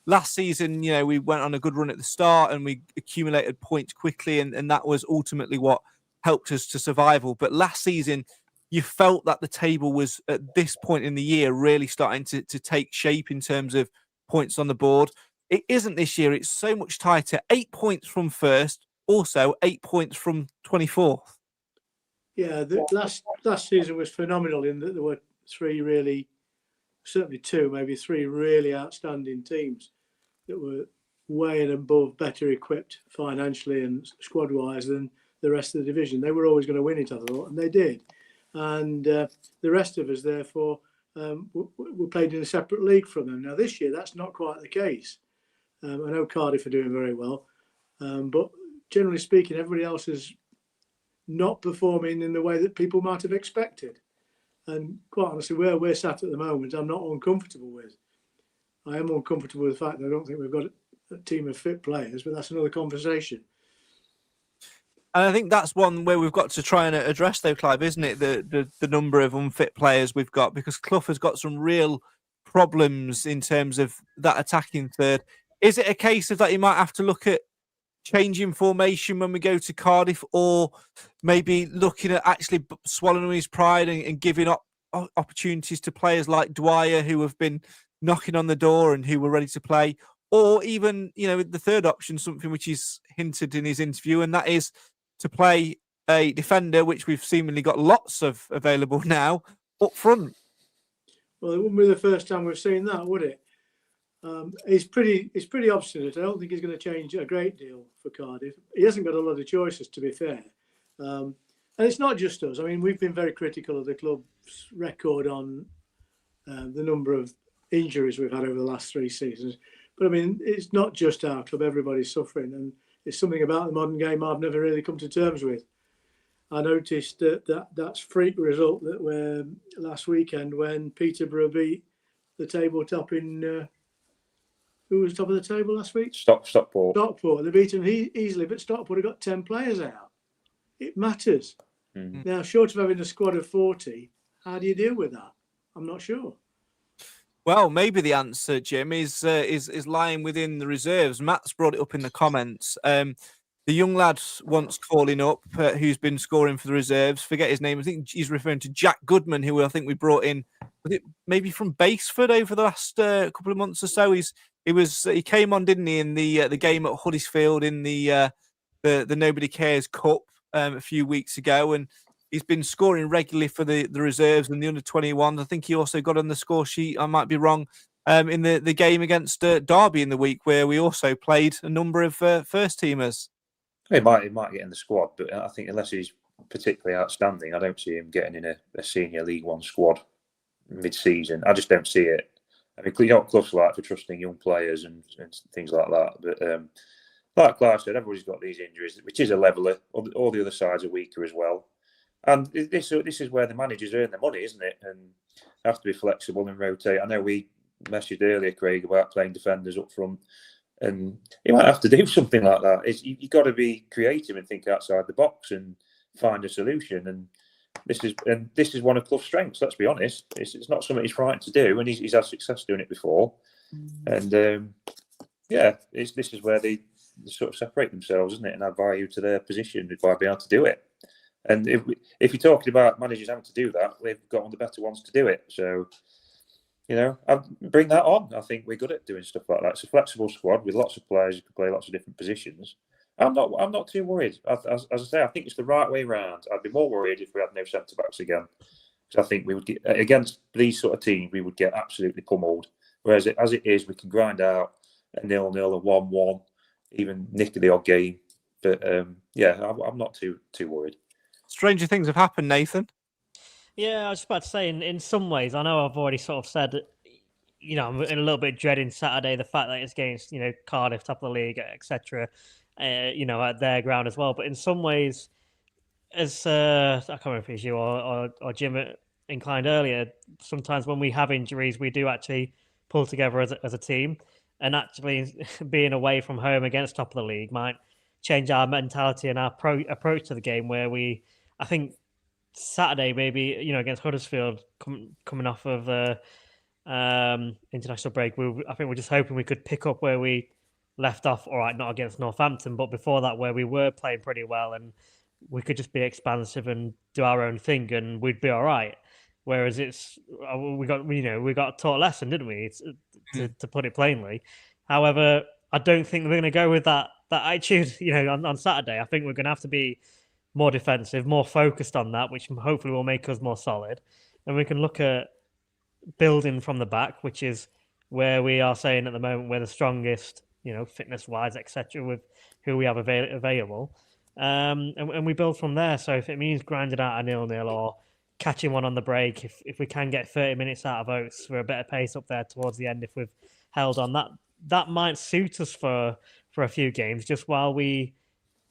last season, we went on a good run at the start and we accumulated points quickly, and that was ultimately what helped us to survival. But last season, you felt that the table was at this point in the year really starting to take shape in terms of points on the board. It isn't this year. It's so much tighter. 8 points from first, also 8 points from 24th. Yeah, the last season was phenomenal in that there were 3 really, certainly 2, maybe 3 really outstanding teams that were way and above, better equipped financially and squad-wise than the rest of the division. They were always going to win it, I thought, and they did. And the rest of us, therefore, we played in a separate league from them. Now, this year, that's not quite the case. I know Cardiff are doing very well, but generally speaking, everybody else is not performing in the way that people might have expected. And quite honestly, where we're sat at the moment, I'm not uncomfortable with. I am uncomfortable with the fact that I don't think we've got a team of fit players, but that's another conversation. And I think that's one where we've got to try and address, though, Clive, isn't it? The number of unfit players we've got, because Clough has got some real problems in terms of that attacking third. Is it a case of that you might have to look at changing formation when we go to Cardiff, or maybe looking at actually swallowing his pride and giving up opportunities to players like Dwyer, who have been knocking on the door and who were ready to play? Or even, the third option, something which he's hinted in his interview, and that is to play a defender, which we've seemingly got lots of available now, up front. Well, it wouldn't be the first time we've seen that, would it? He's pretty obstinate. I don't think he's going to change a great deal for Cardiff. He hasn't got a lot of choices, to be fair. And it's not just us. I mean, we've been very critical of the club's record on the number of injuries we've had over the last 3 seasons. But I mean, it's not just our club. Everybody's suffering, and it's something about the modern game I've never really come to terms with. I noticed that's freak result that were last weekend when Peterborough beat the table top in. Who was top of the table last week? Stockport. Stockport. They beat them easily, but Stockport have got 10 players out. It matters. Mm-hmm. Now, short of having a squad of 40, how do you deal with that? I'm not sure. Well, maybe the answer, Jim, is lying within the reserves. Matt's brought it up in the comments. The young lad once calling up, who's been scoring for the reserves, forget his name. I think he's referring to Jack Goodman, who I think we brought in, was it maybe from Baseford over the last couple of months or so. He came on, didn't he, in the game at Huddersfield in the Nobody Cares Cup a few weeks ago, and He's been scoring regularly for the reserves and the under-21s. I think he also got on the score sheet, I might be wrong, in the game against Derby in the week, where we also played a number of first-teamers. He might get in the squad, but I think unless he's particularly outstanding, I don't see him getting in a senior League One squad mid-season. I just don't see it. I mean, you know what Clough's like for trusting young players and things like that. But like Clough said, everybody's got these injuries, which is a leveller. All the other sides are weaker as well. And this is where the managers earn their money, isn't it? And have to be flexible and rotate. I know we messaged earlier, Craig, about playing defenders up front. And you might have to do something like that. You've got to be creative and think outside the box and find a solution. And this is one of Clough's strengths. Let's be honest. It's not something he's frightened to do, and he's had success doing it before. And this is where they sort of separate themselves, isn't it, and add value to their position by being able to do it. And if you're talking about managers having to do that, they've got one of the better ones to do it. So, I'd bring that on. I think we're good at doing stuff like that. It's a flexible squad with lots of players who can play lots of different positions. I'm not too worried. As I say, I think it's the right way round. I'd be more worried if we had no centre backs again, because I think we would get against these sort of teams, we would get absolutely pummeled. Whereas as it is, we can grind out a 0-0, a 1-1, even nick the odd game. But I'm not too worried. Stranger things have happened, Nathan. Yeah, I was just about to say, in some ways, I know I've already sort of said, I'm a little bit dreading Saturday, the fact that it's against, Cardiff, top of the league, etc., at their ground as well. But in some ways, as I can't remember if it's you or Jim inclined earlier, sometimes when we have injuries, we do actually pull together as a team. And actually being away from home against top of the league might change our mentality and our approach to the game, where I think Saturday, maybe, against Huddersfield, coming off of the international break, I think we're just hoping we could pick up where we left off. All right, not against Northampton, but before that, where we were playing pretty well, and we could just be expansive and do our own thing, and we'd be all right. Whereas we got taught a lesson, didn't we? To put it plainly. However, I don't think we're going to go with that attitude, on Saturday. I think we're going to have to be more defensive, more focused on that, which hopefully will make us more solid. And we can look at building from the back, which is where we are saying at the moment we're the strongest, fitness-wise, etc., with who we have available. And we build from there. So if it means grinding out a 0-0 or catching one on the break, if we can get 30 minutes out of Oates for a better pace up there towards the end, if we've held on, that might suit us for a few games, just while we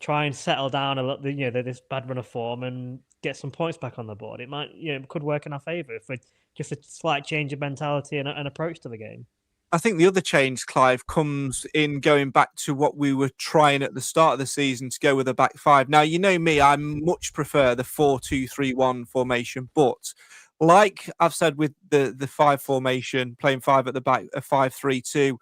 try and settle down a little, this bad run of form, and get some points back on the board. It might, could work in our favour if we're just a slight change of mentality and approach to the game. I think the other change, Clive, comes in going back to what we were trying at the start of the season to go with a back five. Now, you know me, I much prefer the 4-2-3-1 formation, but like I've said with the five formation, playing five at the back, a 5-3-2,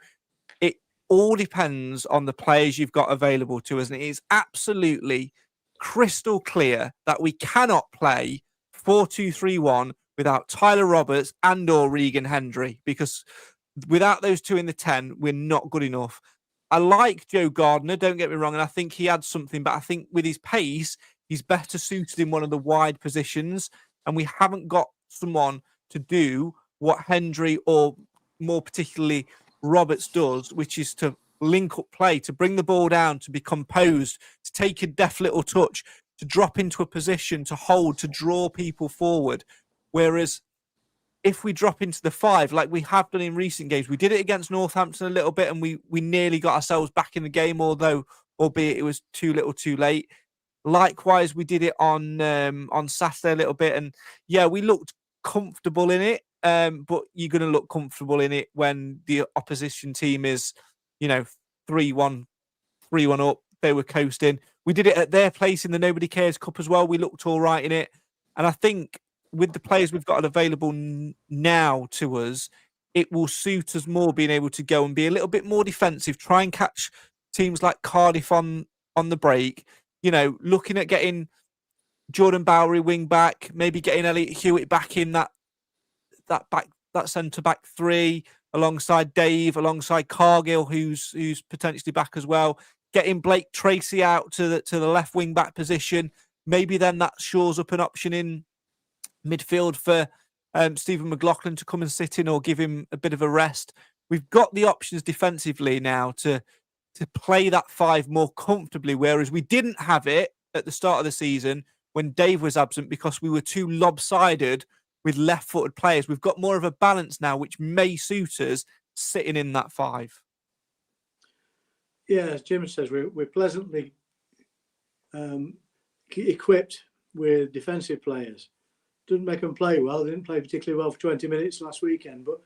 it all depends on the players you've got available to us. And it is absolutely crystal clear that we cannot play 4-2-3-1 without Tyler Roberts and or Regan Hendry, because without those two in the 10, we're not good enough. I like Joe Gardner, don't get me wrong, and I think he adds something, but I think with his pace, he's better suited in one of the wide positions, and we haven't got someone to do what Hendry or more particularly Roberts does, which is to link up play, to bring the ball down, to be composed, to take a deft little touch, to drop into a position, to hold, to draw people forward. Whereas if we drop into the five, like we have done in recent games, we did it against Northampton a little bit, and we nearly got ourselves back in the game, albeit it was too little too late. Likewise, we did it on Saturday a little bit, and yeah, we looked comfortable in it, but you're going to look comfortable in it when the opposition team is, 3-1 up. They were coasting. We did it at their place in the Nobody Cares Cup as well. We looked all right in it, and I think with the players we've got available now to us, it will suit us more being able to go and be a little bit more defensive, try and catch teams like Cardiff on the break, looking at getting Jordan Bowery wing back, maybe getting Elliot Hewitt back in that centre back three alongside Dave, alongside Cargill, who's potentially back as well, getting Blake Tracy out to the left wing back position, maybe then that shores up an option in midfield for Stephen McLaughlin to come and sit in or give him a bit of a rest. We've got the options defensively now to play that 5 more comfortably, whereas we didn't have it at the start of the season when Dave was absent because we were too lopsided with left-footed players. We've got more of a balance now, which may suit us sitting in that 5. Yeah, as Jim says, we're pleasantly equipped with defensive players. Doesn't make them play well. They didn't play particularly well for 20 minutes last weekend, but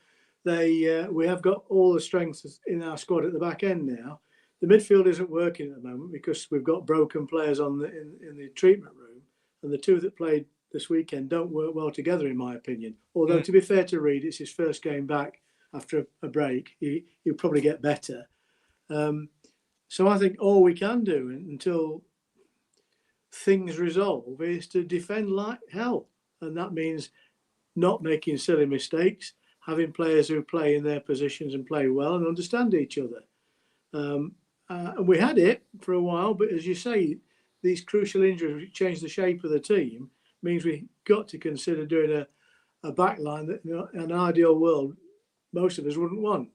we have got all the strengths in our squad at the back end now. The midfield isn't working at the moment because we've got broken players in the treatment room, and the 2 that played this weekend don't work well together, in my opinion. Although, to be fair to Reid, it's his first game back after a break. He'll probably get better. So I think all we can do until things resolve is to defend like hell. And that means not making silly mistakes, having players who play in their positions and play well and understand each other. And we had it for a while, but as you say, these crucial injuries which change the shape of the team means we've got to consider doing a back line that, in an ideal world, most of us wouldn't want,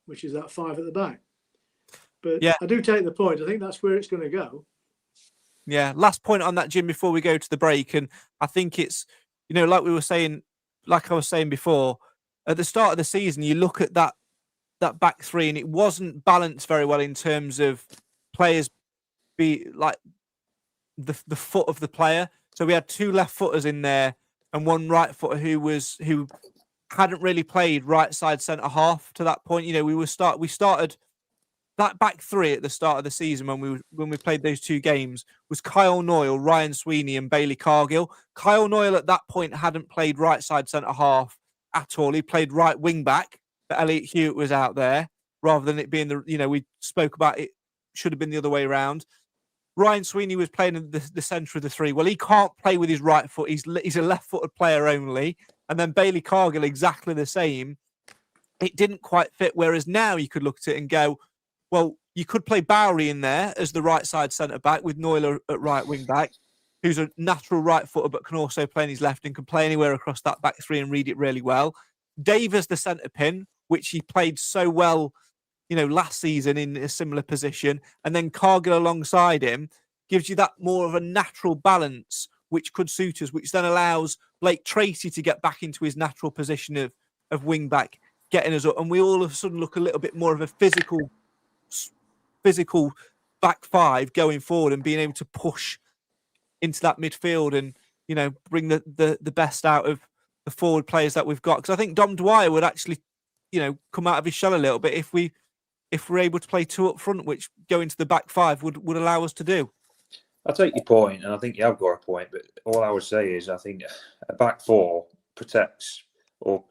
which is that 5 at the back. But yeah, I do take the point. I think that's where it's going to go. Yeah, last point on that, Jim, before we go to the break. And I think it's, like I was saying before, at the start of the season, you look at that back 3 and it wasn't balanced very well in terms of players be like the foot of the player. So we had 2 left footers in there and 1 right footer who hadn't really played right side centre half to that point. We started that back 3 at the start of the season when we played those 2 games was Kyle Noyle, Ryan Sweeney and Bailey Cargill. Kyle Noyle at that point hadn't played right side centre half at all. He played right wing back, but Elliot Hewitt was out there rather than it being we spoke about it should have been the other way around. Ryan Sweeney was playing in the centre of the 3. Well, he can't play with his right foot. He's a left-footed player only. And then Bailey Cargill, exactly the same. It didn't quite fit. Whereas now you could look at it and go, well, you could play Bowery in there as the right side centre back with Noyle at right wing back, who's a natural right footer but can also play in his left and can play anywhere across that back 3 and read it really well. Dave as the centre pin, which he played so well, last season in a similar position, and then Cargill alongside him gives you that more of a natural balance, which could suit us, which then allows Blake Tracy to get back into his natural position of wing back, getting us up, and we all of a sudden look a little bit more of a physical back 5 going forward and being able to push into that midfield and bring the best out of the forward players that we've got. Because I think Dom Dwyer would actually come out of his shell a little bit if we're able to play 2 up front, which going to the back 5 would allow us to do. I take your point, and I think you have got a point, but all I would say is I think a back 4 protects or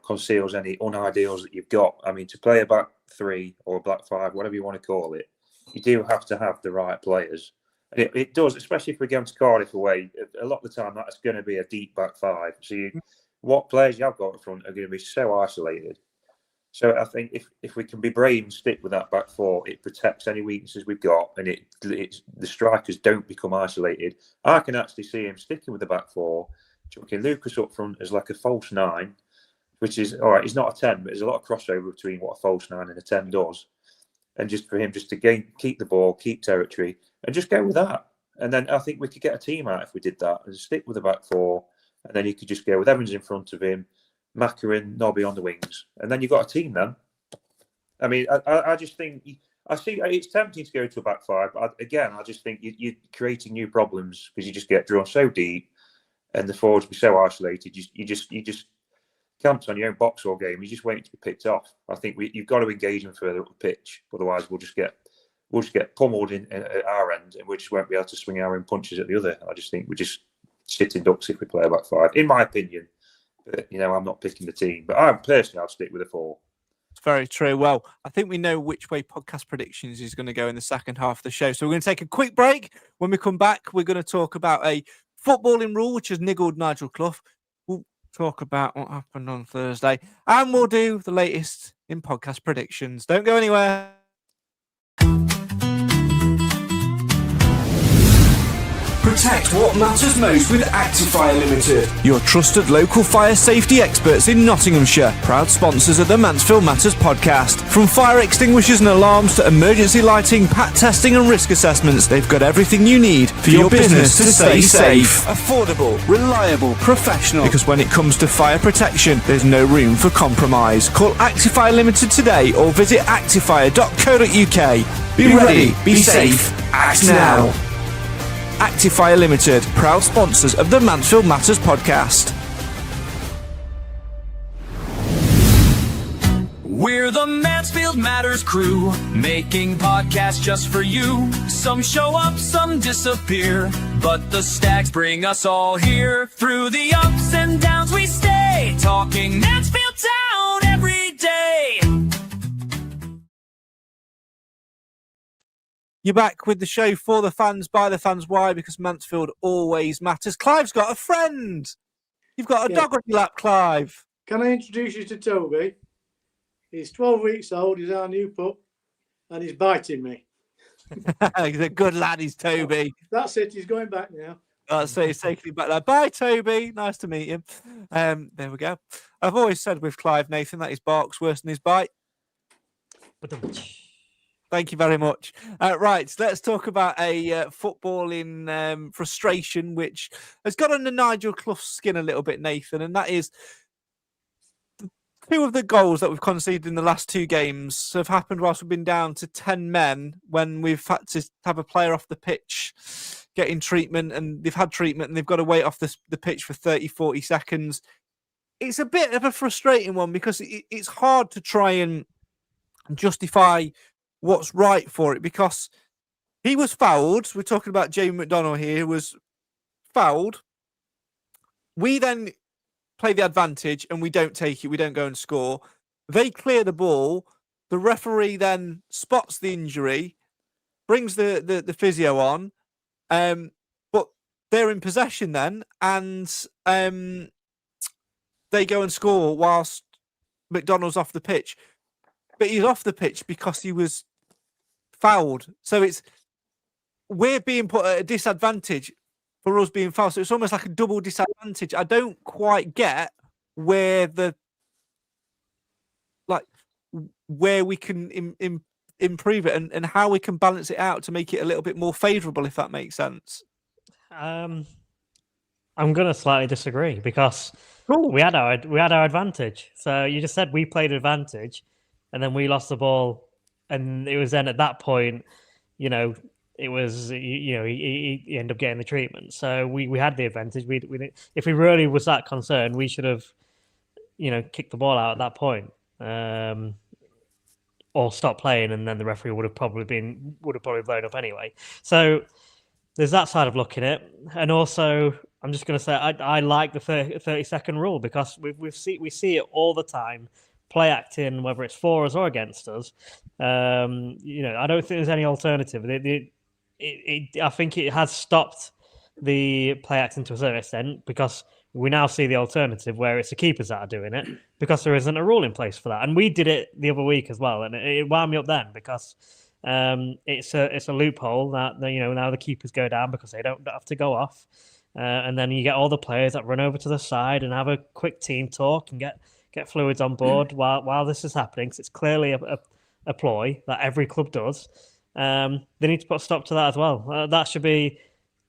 conceals any unideals that you've got. I mean, to play a back 3 or a back 5, whatever you want to call it, you do have to have the right players. And it does, especially if we're going to Cardiff away. A lot of the time, that's going to be a deep back 5. So what players you have got in front are going to be so isolated. So I think if we can be brave and stick with that back 4, it protects any weaknesses we've got, and the strikers don't become isolated. I can actually see him sticking with the back 4, chucking Lucas up front as like a false 9, which is all right. He's not a 10, but there's a lot of crossover between what a false 9 and a 10 does. And just for him, just to keep the ball, keep territory, and just go with that. And then I think we could get a team out if we did that and stick with the back 4, and then you could just go with Evans in front of him, Macca and Nobby on the wings, and then you've got a team then. I mean, I just think it's tempting to go to a back 5. But I just think you're creating new problems because you just get drawn so deep, and the forwards be so isolated. You just camped on your own box all game. You're just waiting to be picked off. I think you've got to engage them further up the pitch, otherwise we'll just get pummeled in at our end, and we just won't be able to swing our own punches at the other. I just think we're just sitting ducks if we play a back 5, in my opinion. But, I'm not picking the team. But I'll stick with a 4. It's very true. Well, I think we know which way podcast predictions is going to go in the second half of the show. So we're going to take a quick break. When we come back, we're going to talk about a footballing rule which has niggled Nigel Clough. We'll talk about what happened on Thursday. And we'll do the latest in podcast predictions. Don't go anywhere. Protect what matters most with Actifire Limited. Your trusted local fire safety experts in Nottinghamshire. Proud sponsors of the Mansfield Matters podcast. From fire extinguishers and alarms to emergency lighting, pat testing and risk assessments, they've got everything you need for your business to stay safe. Affordable, reliable, professional. Because when it comes to fire protection, there's no room for compromise. Call Actifire Limited today or visit actifire.co.uk. Be ready, be safe, act now. Actifire Limited, proud sponsors of the Mansfield Matters podcast. We're the Mansfield Matters crew, making podcasts just for you. Some show up, some disappear, but the Stags bring us all here. Through the ups and downs we stay, talking Mansfield Town every day. You're back with the show for the fans, by the fans. Why? Because Mansfield always matters. Clive's got a friend. You've got a dog on your lap, Clive. Can I introduce you to Toby? He's 12 weeks old. He's our new pup, and he's biting me. He's a good lad, he's Toby. That's it. He's going back now. So he's taking him back there. Bye, Toby. Nice to meet you. There we go. I've always said with Clive, Nathan, that his bark's worse than his bite. Thank you very much. Right, let's talk about a footballing frustration which has got under Nigel Clough's skin a little bit, Nathan, and that is two of the goals that we've conceded in the last two games have happened whilst we've been down to 10 men when we've had to have a player off the pitch getting treatment, and they've had treatment and they've got to wait off the pitch for 30, 40 seconds. It's a bit of a frustrating one because it's hard to try and justify what's right for it, because he was fouled. We're talking about Jamie McDonnell here, who was fouled. We then play the advantage and we don't take it. We don't go and score. They clear the ball. The referee then spots the injury, brings the physio on, but they're in possession then, and they go and score whilst McDonnell's off the pitch. But he's off the pitch because he was fouled. So we're being put at a disadvantage for us being fouled. So it's almost like a double disadvantage. I don't quite get where where we can improve it and how we can balance it out to make it a little bit more favourable, if that makes sense. I'm going to slightly disagree because we had our advantage. So you just said we played advantage, and then we lost the ball. And it was then at that point, it was, he ended up getting the treatment. So we had the advantage. We if we really was that concerned, we should have, kicked the ball out at that point, or stopped playing, and then the referee would have probably blown up anyway. So there's that side of looking at it, and also I'm just going to say I like the 30-second rule because we see it all the time. Play acting, whether it's for us or against us. I don't think there's any alternative. I think it has stopped the play acting to a certain extent because we now see the alternative where it's the keepers that are doing it because there isn't a rule in place for that. And we did it the other week as well, and it wound me up then because it's a loophole that now the keepers go down because they don't have to go off, and then you get all the players that run over to the side and have a quick team talk and get fluids on board while this is happening, because it's clearly a ploy that every club does. They need to put a stop to that as well. That should be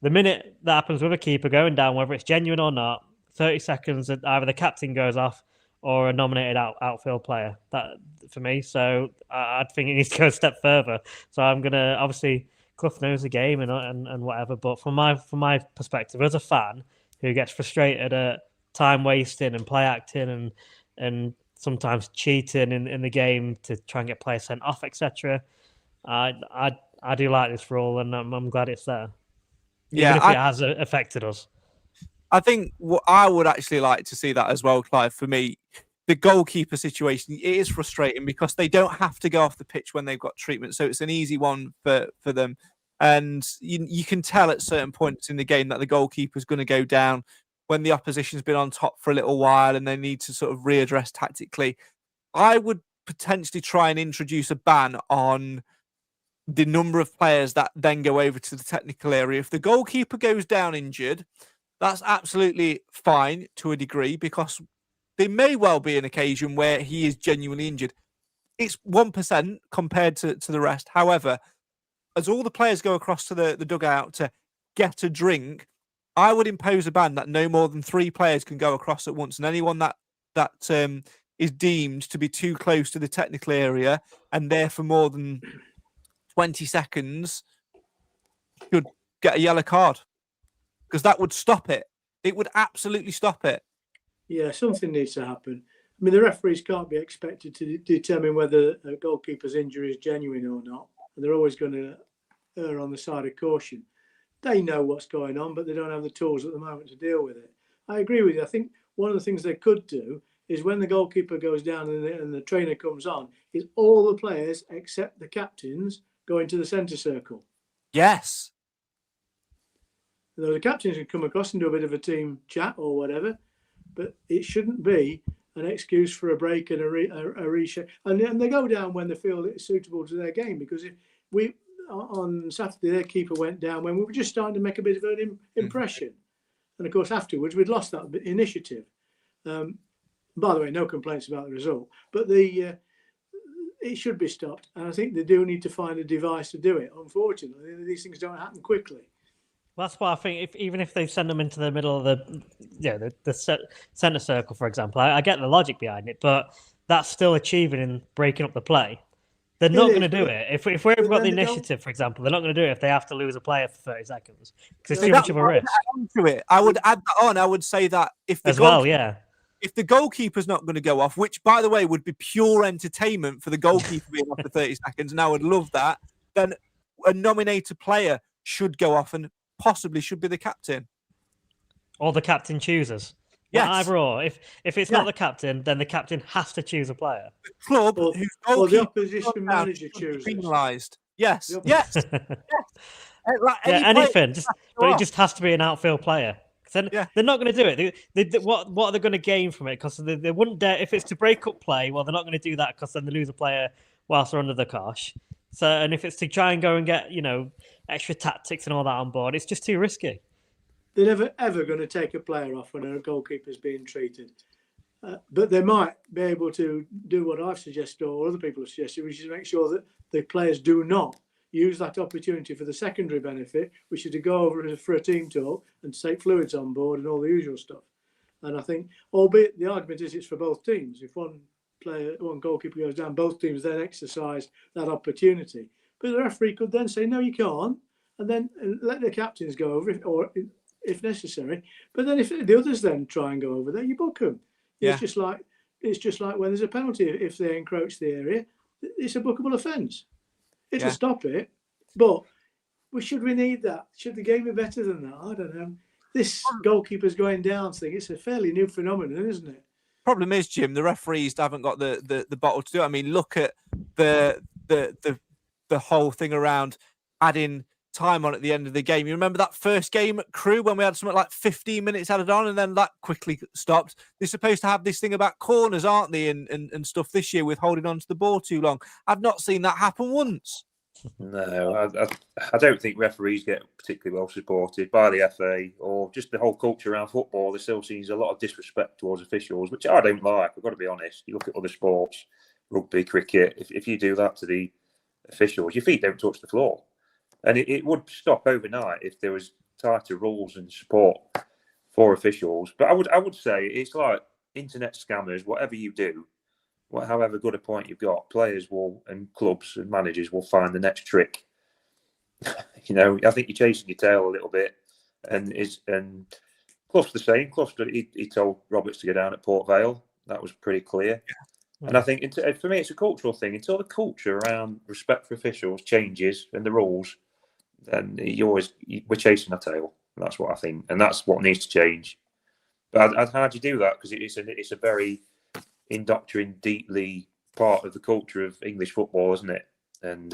the minute that happens with a keeper going down, whether it's genuine or not, 30 seconds, either the captain goes off or a nominated outfield player. That for me. So I think it needs to go a step further. So I'm going to, obviously, Clough knows the game and whatever, but from my perspective, as a fan who gets frustrated at time wasting and play acting and sometimes cheating in the game to try and get players sent off, etc. I do like this rule, and I'm glad it's there. Even if it has affected us. I think what I would actually like to see that as well, Clive. For me, the goalkeeper situation, it is frustrating because they don't have to go off the pitch when they've got treatment, so it's an easy one for them. And you can tell at certain points in the game that the goalkeeper's going to go down when the opposition's been on top for a little while and they need to sort of readdress tactically. I would potentially try and introduce a ban on the number of players that then go over to the technical area. If the goalkeeper goes down injured, that's absolutely fine to a degree, because there may well be an occasion where he is genuinely injured. It's 1% compared to the rest. However, as all the players go across to the dugout to get a drink, I would impose a ban that no more than 3 players can go across at once, and anyone that is deemed to be too close to the technical area and there for more than 20 seconds should get a yellow card, because that would stop it. It would absolutely stop it. Yeah, something needs to happen. I mean, the referees can't be expected to determine whether a goalkeeper's injury is genuine or not. And they're always going to err on the side of caution. They know what's going on, but they don't have the tools at the moment to deal with it. I agree with you. I think one of the things they could do is when the goalkeeper goes down and the trainer comes on, is all the players except the captains go into the centre circle. Yes. The captains can come across and do a bit of a team chat or whatever, but it shouldn't be an excuse for a break and a reshape. And they go down when they feel it's suitable to their game, because if we on Saturday their keeper went down when we were just starting to make a bit of an impression, and of course afterwards we'd lost that initiative. By the way, no complaints about the result, but it should be stopped, and I think they do need to find a device to do it. Unfortunately, these things don't happen quickly. Well, that's why I think even if they send them into the middle of the centre circle, for example, I get the logic behind it, but that's still achieving and breaking up the play. They're not going to do it. If we've got the initiative, for example, they're not going to do it if they have to lose a player for 30 seconds, because it's too much of a risk. I would add that on. I would say that if the if the goalkeeper's not going to go off, which, by the way, would be pure entertainment for the goalkeeper being off for 30 seconds, and I would love that, then a nominated player should go off and possibly should be the captain. Or the captain chooses. Yes. Well, either or. If it's not the captain, then the captain has to choose a player. The club or the opposition manager chooses. Penalised. Yes. Yes. Yes. Anything. But it just has to be an outfield player. They're not going to do it. What are they going to gain from it? Because they wouldn't dare. If it's to break up play, well, they're not going to do that, because then they lose a player whilst they're under the cosh. So, and if it's to try and go and get extra tactics and all that on board, it's just too risky. They're never ever going to take a player off when a goalkeeper's being treated, but they might be able to do what I've suggested or other people have suggested, which is make sure that the players do not use that opportunity for the secondary benefit, which is to go over for a team talk and take fluids on board and all the usual stuff. And I think, albeit the argument is it's for both teams. If one goalkeeper goes down, both teams then exercise that opportunity. But the referee could then say, no, you can't, and then let the captains go over it, or if necessary. But then if the others then try and go over there, you book them. Yeah. It's just like when there's a penalty, if they encroach the area, it's a bookable offence. It'll stop it, but should we need that? Should the game be better than that? I don't know. This goalkeeper's going down thing, it's a fairly new phenomenon, isn't it? Problem is, Jim, the referees haven't got the bottle to do it. I mean, look at the whole thing around adding time on at the end of the game. You remember that first game at Crewe when we had something like 15 minutes added on, and then that quickly stopped. They're supposed to have this thing about corners, aren't they, and stuff this year with holding on to the ball too long. I've not seen that happen once. No, I don't think referees get particularly well supported by the FA or just the whole culture around football. There still seems a lot of disrespect towards officials, which I don't like. I've got to be honest. You look at other sports, rugby, cricket, if you do that to the officials, your feet don't touch the floor. And it would stop overnight if there was tighter rules and support for officials. But I would say it's like internet scammers. Whatever you do, however good a point you've got, players will and clubs and managers will find the next trick. I think you're chasing your tail a little bit, and Clough's the same. Clough, he told Roberts to go down at Port Vale. That was pretty clear. Yeah. And I think for me, it's a cultural thing. Until the culture around respect for officials changes and the rules, then we're chasing our tail. That's what I think, and that's what needs to change. But how do you do that? Because it's a very indoctrinated, deeply part of the culture of English football, isn't it? And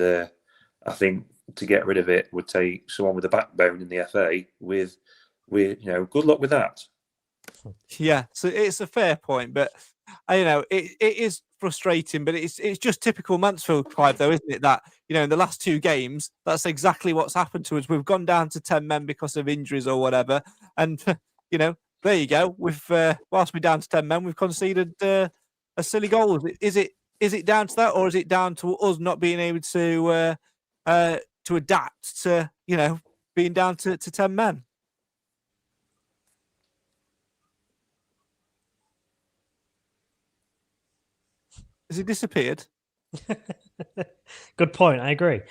I think to get rid of it would take someone with a backbone in the FA. With good luck with that. Yeah, so it's a fair point, but it is frustrating, but it's just typical Mansfield, Clive, though, isn't it? That, in the last 2 games, that's exactly what's happened to us. We've gone down to 10 men because of injuries or whatever. And, there you go. Whilst we're down to 10 men, we've conceded a silly goal. Is it down to that, or is it down to us not being able to adapt to, being down to 10 men? Has he disappeared? Good point. I agree.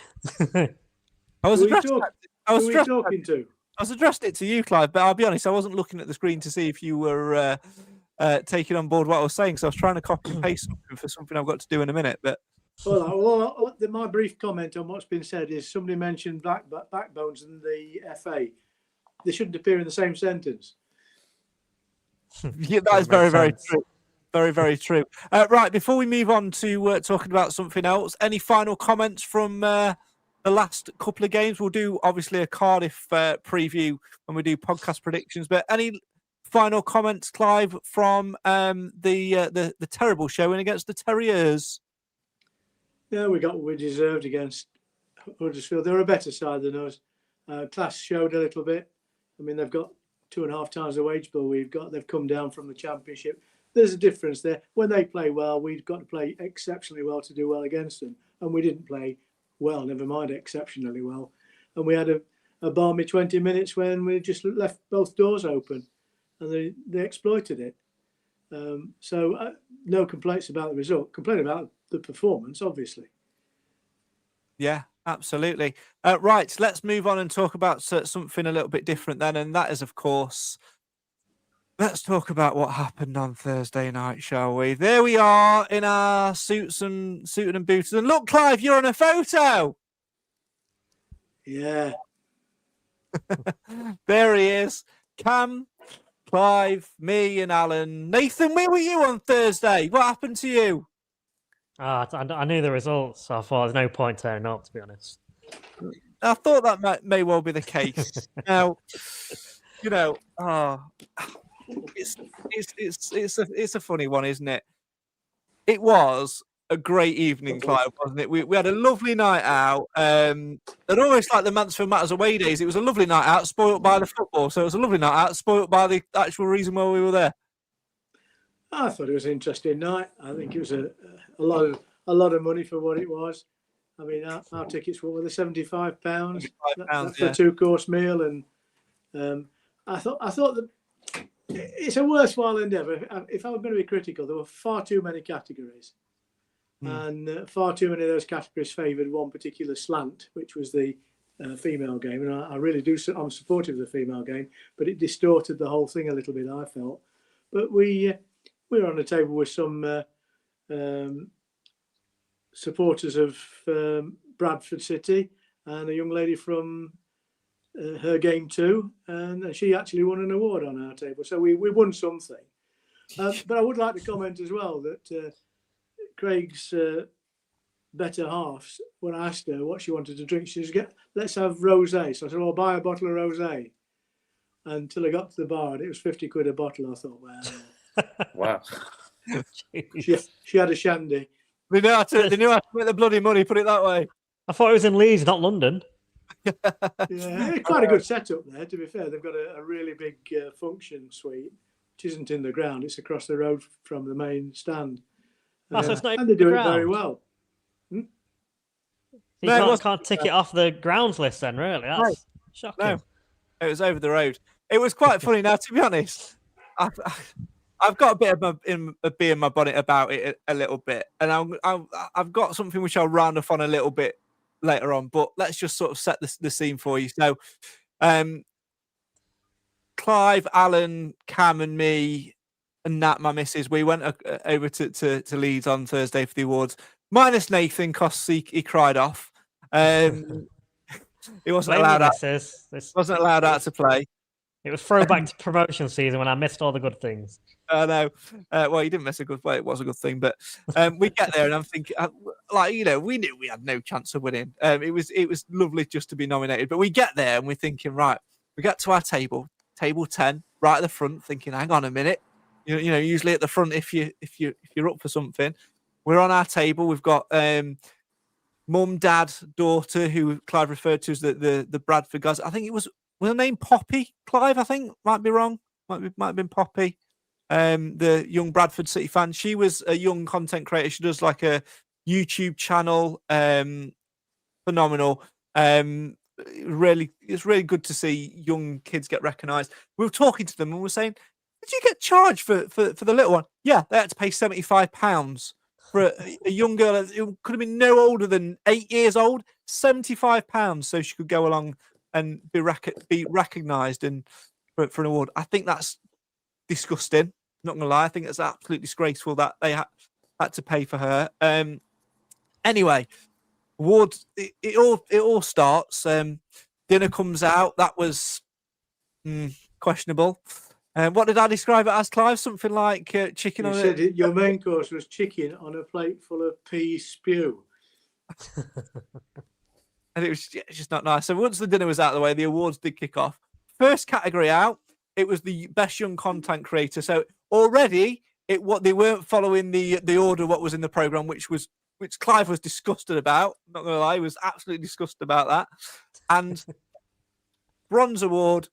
I was talking to? I was addressing it to you, Clive, but I'll be honest, I wasn't looking at the screen to see if you were taking on board what I was saying. So I was trying to copy and paste something for something I've got to do in a minute. But my brief comment on what's been said is somebody mentioned backbones and the FA. They shouldn't appear in the same sentence. Yeah, that is very, very true. Very, very true. Right, before we move on to talking about something else, any final comments from the last couple of games? We'll do, obviously, a Cardiff preview when we do podcast predictions, but any final comments, Clive, from the terrible showing against the Terriers? Yeah, we got what we deserved against Huddersfield. They were a better side than us. Class showed a little bit. I mean, they've got 2.5 times the wage bill we've got. They've come down from the Championship. There's a difference there. When they play well, we've got to play exceptionally well to do well against them. And we didn't play well, never mind exceptionally well. And we had a balmy 20 minutes when we just left both doors open and they exploited it. So no complaints about the result. Complain about the performance, obviously. Yeah, absolutely. Right, let's move on and talk about something a little bit different then. And that is, of course, let's talk about what happened on Thursday night, shall we? There we are in our suited and booted. And look, Clive, you're on a photo. Yeah. There he is. Cam, Clive, me and Alan. Nathan, where were you on Thursday? What happened to you? I knew the results, so I thought there's no point turning up, to be honest. I thought that may well be the case. Now, it's a funny one, isn't it? It was a great evening, Clive, wasn't it? We had a lovely night out. And almost like the Mansfield Matters away days, it was a lovely night out, spoilt by the football. So it was a lovely night out, spoilt by the actual reason why we were there. I thought it was an interesting night. I think it was a lot of money for what it was. I mean, our tickets were £75 for a 2-course meal, and I thought that it's a worthwhile endeavour. If I were going to be critical, there were far too many categories, and far too many of those categories favoured one particular slant, which was the female game. And I really do. I'm supportive of the female game, but it distorted the whole thing a little bit, I felt. But we were on the table with some supporters of Bradford City and a young lady from her game too, and she actually won an award on our table. So we won something. But I would like to comment as well that Craig's better half, when I asked her what she wanted to drink, she said, let's have rosé. So I said, well, I'll buy a bottle of rosé. Until I got to the bar and it was 50 quid a bottle. I thought, Wow. She had a shandy. They knew how to make the bloody money, put it that way. I thought it was in Leeds, not London. Yeah, quite a good setup there, to be fair. They've got a really big function suite, which isn't in the ground. It's across the road from the main stand. So it's not and they do ground. it very well. So you can't tick it off the grounds list then, really? That's shocking. No, it was over the road. It was quite funny. Now, to be honest, I've got a bit of a bee in my bonnet about it a little bit, and I've got something which I'll round off on a little bit later on. But let's just sort of set the scene for you. So, Clive, Alan, Cam, and me, and Nat, my missus, we went over to Leeds on Thursday for the awards. Minus Nathan, because he cried off. He wasn't allowed out. Wasn't allowed out to play. It was throwback to promotion season when I missed all the good things. I know. Well, you didn't miss a good way. It was a good thing, but we get there, and I'm thinking, we knew we had no chance of winning. It was lovely just to be nominated, but we get there, and we're thinking, right, we get to our table 10, right at the front, thinking, hang on a minute, You know, usually at the front if you're up for something. We're on our table. We've got mum, dad, daughter, who Clive referred to as the Bradford guys. I think it was her name Poppy, Clive, I think. Might be wrong. Might have been Poppy. The young Bradford City fan. She was a young content creator. She does like a YouTube channel. Phenomenal. It's really good to see young kids get recognised. We were talking to them and we were saying, did you get charged for the little one? Yeah, they had to pay £75 for a young girl who could have been no older than 8 years old. £75 so she could go along and be recognised and for an award. I think that's disgusting. Not gonna lie, I think it's absolutely disgraceful that they had to pay for her. Anyway, awards. It all starts. Dinner comes out. That was questionable. What did I describe it as, Clive? Something like chicken you on said your main course was chicken on a plate full of pea spew. And it was just not nice. So once the dinner was out of the way, the awards did kick off. First category out, it was the best young content creator. So already, what they weren't following the order what was in the programme, which Clive was disgusted about. Not gonna lie, he was absolutely disgusted about that. And bronze award,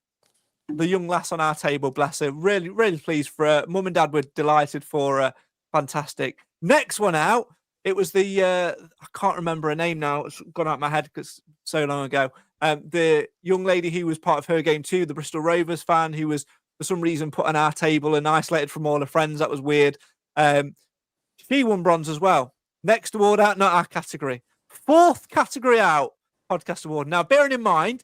the young lass on our table, bless her. Really, really pleased for her. Mum and dad were delighted for her. Fantastic. Next one out, it was the I can't remember her name now. It's gone out of my head because so long ago. The young lady who was part of her game too, the Bristol Rovers fan, who was for some reason put on our table and isolated from all her friends. That was weird. She won bronze as well. Next award out, not our category. Fourth category out, podcast award. Now, bearing in mind,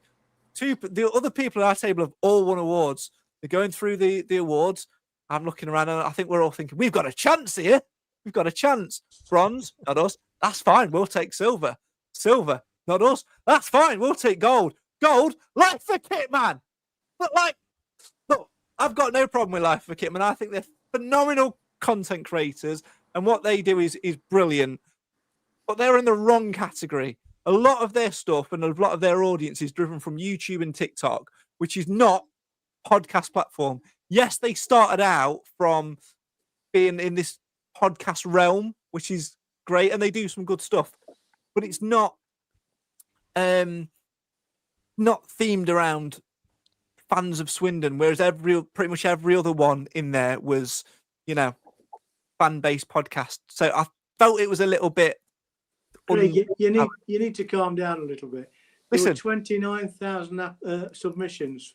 the other people at our table have all won awards. They're going through the awards. I'm looking around and I think we're all thinking, we've got a chance here. We've got a chance. Bronze, not us. That's fine. We'll take silver. Silver, not us. That's fine. We'll take gold. Gold, Life for Kitman. But look, I've got no problem with Life for Kitman. I think they're phenomenal content creators and what they do is brilliant. But they're in the wrong category. A lot of their stuff and a lot of their audience is driven from YouTube and TikTok, which is not podcast platform. Yes, they started out from being in this podcast realm, which is great, and they do some good stuff, but it's not themed around fans of Swindon, whereas pretty much every other one in there was, fan-based podcast. So I felt it was a little bit. You need to calm down a little bit. There were 29,000 submissions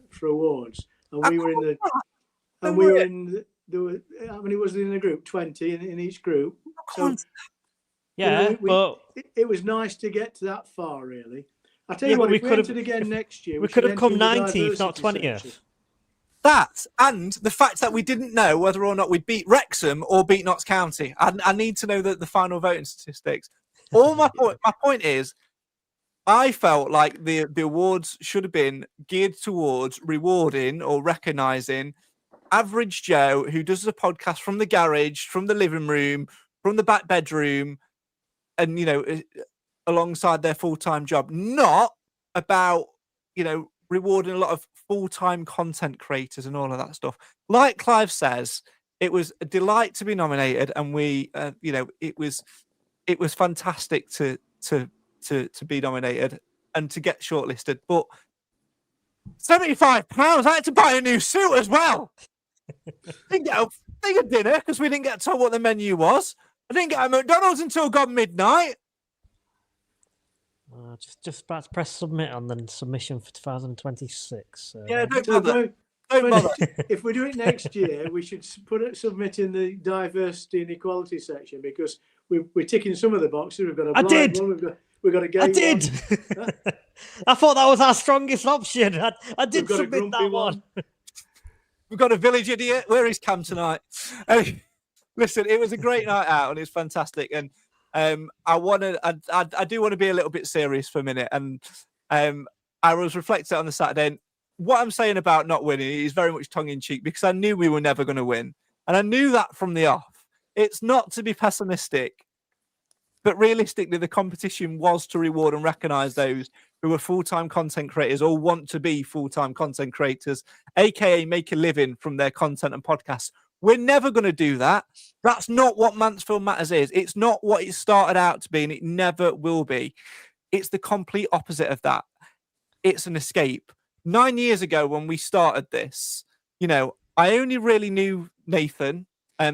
for awards, and we were in the. And we were in. There were how many was there in the group? 20 in each group. So, yeah, but it was nice to get to that far. Really, I tell you what, if we entered again next year, we could have come 19th, not 20th. That and the fact that we didn't know whether or not we'd beat Wrexham or beat Notts County. I need to know the final voting statistics. My point is, I felt like the awards should have been geared towards rewarding or recognising average Joe who does a podcast from the garage, from the living room, from the back bedroom, and alongside their full-time job. Not about rewarding a lot of full-time content creators and all of that stuff. Like Clive says, it was a delight to be nominated, and we, it was fantastic to be nominated and to get shortlisted. But £75, I had to buy a new suit as well. Didn't get a thing of dinner because we didn't get told what the menu was. I didn't get a McDonald's until gone midnight. Just about to press submit on the submission for 2026. Yeah, don't bother. If we do it next year, we should submit in the diversity and equality section, because we're ticking some of the boxes. We've got a blind one, we've got a gay one. I thought that was our strongest option. I did submit that one. We've got a village idiot. Where is Cam tonight? Listen, it was a great night out and it's fantastic. And I do want to be a little bit serious for a minute. And I was reflecting on the Saturday. And what I'm saying about not winning is very much tongue in cheek, because I knew we were never going to win. And I knew that from the off. It's not to be pessimistic, but realistically, the competition was to reward and recognise those who are full-time content creators or want to be full-time content creators, aka make a living from their content and podcasts, We're never going to do that. That's not what Mansfield Matters is. It's not what it started out to be, and it never will be. It's the complete opposite of that. It's an escape. 9 years ago when we started this, I only really knew Nathan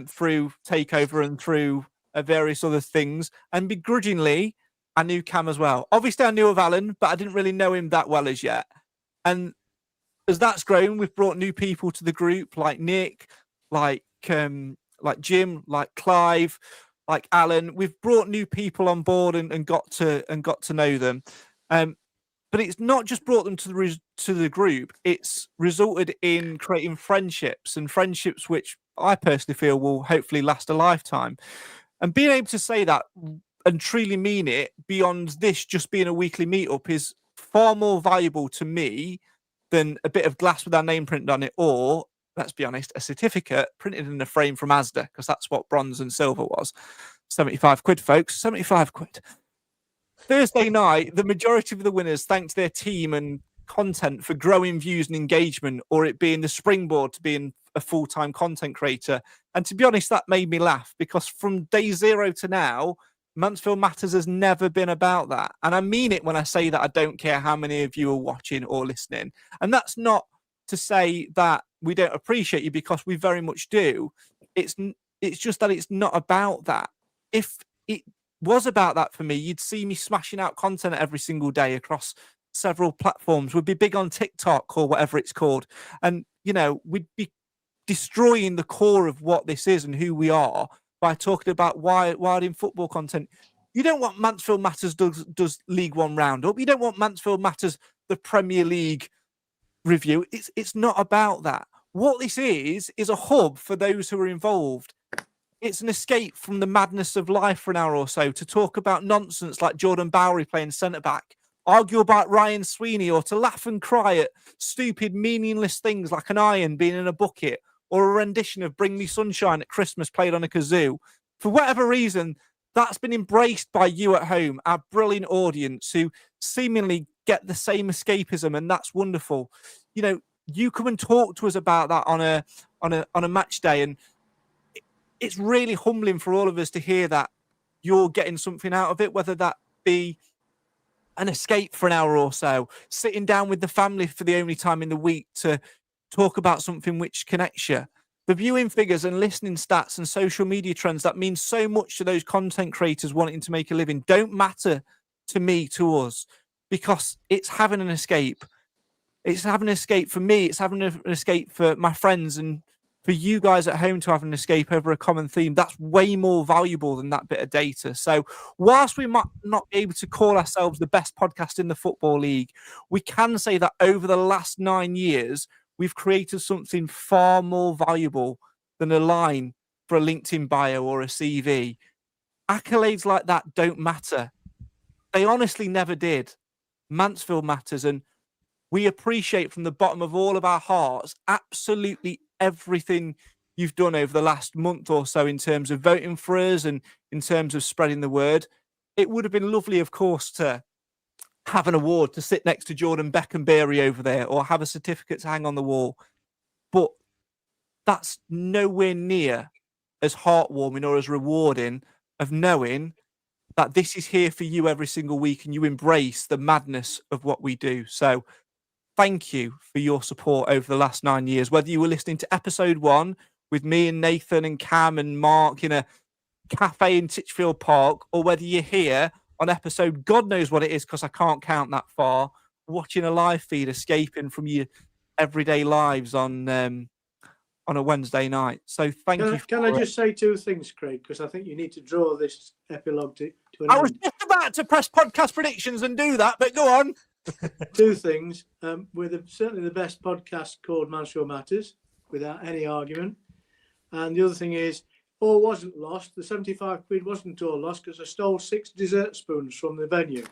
through Takeover and through various other things, and begrudgingly, I knew Cam as well. Obviously, I knew of Alan, but I didn't really know him that well as yet. And as that's grown, we've brought new people to the group, like Nick, like Jim, like Clive, like Alan. We've brought new people on board and got to know them. But it's not just brought them to the group. It's resulted in creating friendships which I personally feel will hopefully last a lifetime. And being able to say that and truly mean it beyond this just being a weekly meetup is far more valuable to me than a bit of glass with our name printed on it, or, let's be honest, a certificate printed in a frame from Asda, because that's what bronze and silver was. 75 quid, folks. 75 quid. Thursday night, the majority of the winners thanked their team and content for growing views and engagement, or it being the springboard to being a full-time content creator. And to be honest, that made me laugh, because from day zero to now, Mansfield Matters has never been about that. And I mean it when I say that I don't care how many of you are watching or listening. And that's not to say that we don't appreciate you, because we very much do. It's just that it's not about that. If it was about that for me, you'd see me smashing out content every single day across several platforms. We'd be big on TikTok or whatever it's called. And, we'd be destroying the core of what this is and who we are by talking about wild in football content. You don't want Mansfield Matters does League One roundup. You don't want Mansfield Matters the Premier League review. It's not about that. What this is a hub for those who are involved. It's an escape from the madness of life for an hour or so to talk about nonsense like Jordan Bowery playing centre-back, argue about Ryan Sweeney, or to laugh and cry at stupid, meaningless things like an iron being in a bucket, or a rendition of Bring Me Sunshine at Christmas played on a kazoo. For whatever reason, that's been embraced by you at home, our brilliant audience, who seemingly get the same escapism, and that's wonderful. You come and talk to us about that on a match day, and it's really humbling for all of us to hear that you're getting something out of it, whether that be an escape for an hour or so, sitting down with the family for the only time in the week to talk about something which connects you. The viewing figures and listening stats and social media trends that mean so much to those content creators wanting to make a living don't matter to me, to us, because it's having an escape. It's having an escape for me. It's having an escape for my friends, and for you guys at home to have an escape over a common theme. That's way more valuable than that bit of data. So whilst we might not be able to call ourselves the best podcast in the Football League, we can say that over the last 9 years, we've created something far more valuable than a line for a LinkedIn bio or a CV. Accolades like that don't matter. They honestly never did. Mansfield matters, and we appreciate from the bottom of all of our hearts absolutely everything you've done over the last month or so in terms of voting for us and in terms of spreading the word. It would have been lovely, of course, to have an award to sit next to Jordan Beckenberry over there, or have a certificate to hang on the wall. But that's nowhere near as heartwarming or as rewarding of knowing that this is here for you every single week and you embrace the madness of what we do. So thank you for your support over the last 9 years, whether you were listening to episode 1 with me and Nathan and Cam and Mark in a cafe in Titchfield Park, or whether you're here on episode, God knows what it is, because I can't count that far, watching a live feed, escaping from your everyday lives on a Wednesday night. So thank you. Can I just say two things, Craig? Because I think you need to draw this epilogue to an end. I was just about to press podcast predictions and do that, but go on. Two things. We're certainly the best podcast called Mansfield Matters, without any argument. And the other thing is, all wasn't lost. The 75 quid wasn't all lost, because I stole 6 dessert spoons from the venue.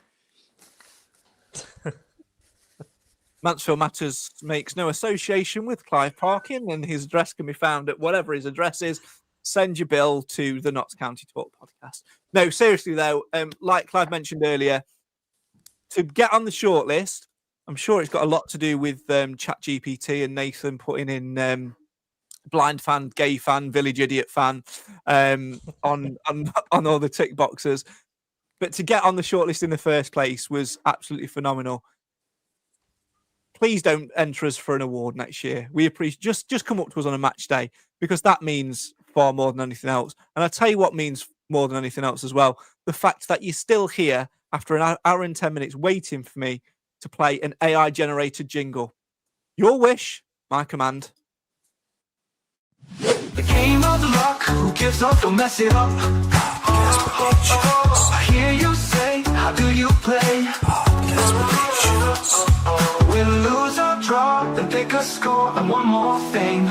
Mansfield Matters makes no association with Clough Parking, and his address can be found at whatever his address is. Send your bill to the Notts County Talk podcast. No, seriously though, like Clive mentioned earlier, to get on the shortlist, I'm sure it's got a lot to do with ChatGPT and Nathan putting in blind fan, gay fan, village idiot fan on all the tick boxes. But to get on the shortlist in the first place was absolutely phenomenal. Please don't enter us for an award next year. We appreciate just come up to us on a match day, because that means far more than anything else. And I tell you what means more than anything else as well: the fact that you're still here after an hour and 10 minutes waiting for me to play an AI generated jingle. Your wish, my command. The game of luck, who gives up, don't mess it up. I hear you say, how do you play? Win, lose or draw, then pick a score and one more thing.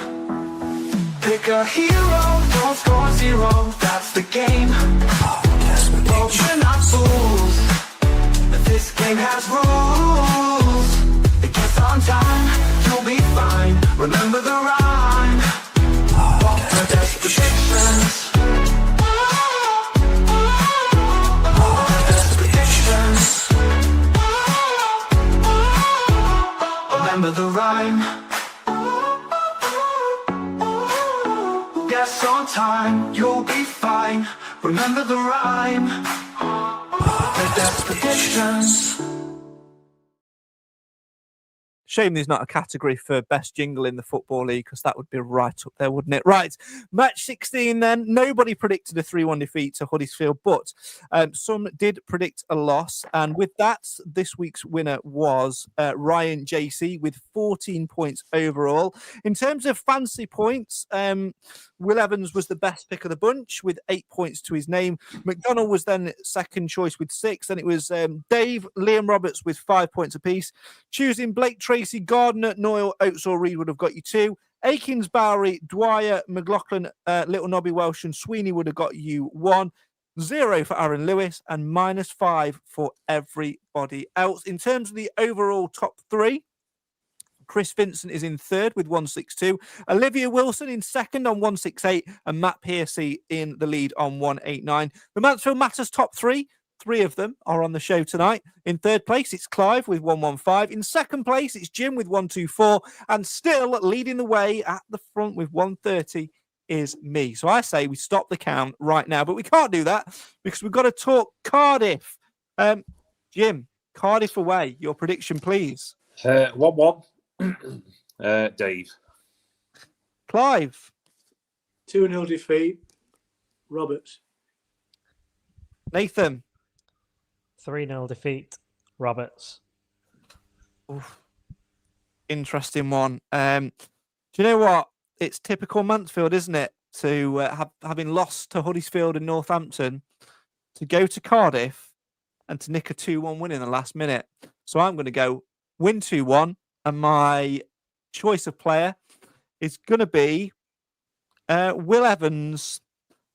Pick a hero, don't score zero, that's the game. But we're not fools, this game has rules. It gets on time, you'll be fine, remember the rhyme. Protect the predictions. Remember the rhyme. Guess on time, you'll be fine. Remember the rhyme. Protect the predictions. Shame there's not a category for best jingle in the Football League, because that would be right up there, wouldn't it? Right, match 16 then. Nobody predicted a 3-1 defeat to Huddersfield, but some did predict a loss. And with that, this week's winner was Ryan JC with 14 points overall. In terms of fancy points, Will Evans was the best pick of the bunch with 8 points to his name. McDonald was then second choice with 6. Then it was Dave, Liam Roberts with 5 points apiece. Choosing Blake Tracy, Gardner, Noyle, Oates or Reed would have got you 2. Akins, Bowery, Dwyer, McLaughlin, Little Nobby, Welsh and Sweeney would have got you 1. 0 for Aaron Lewis and -5 for everybody else. In terms of the overall top 3, Chris Vincent is in third with 162. Olivia Wilson in second on 168. And Matt Piercy in the lead on 189. The Mansfield Matters top 3 of them are on the show tonight. In third place, it's Clive with 115. In second place, it's Jim with 124. And still leading the way at the front with 130 is me. So I say we stop the count right now. But we can't do that because we've got to talk Cardiff. Jim, Cardiff away. Your prediction, please. 1-1. Dave. Clive. 2-0 defeat. Roberts. Nathan. 3-0 defeat. Roberts. Oof. Interesting one. Do you know what? It's typical Mansfield, isn't it? To having lost to Huddersfield and Northampton, to go to Cardiff and to nick a 2-1 win in the last minute. So I'm going to go win 2-1. And my choice of player is going to be Will Evans.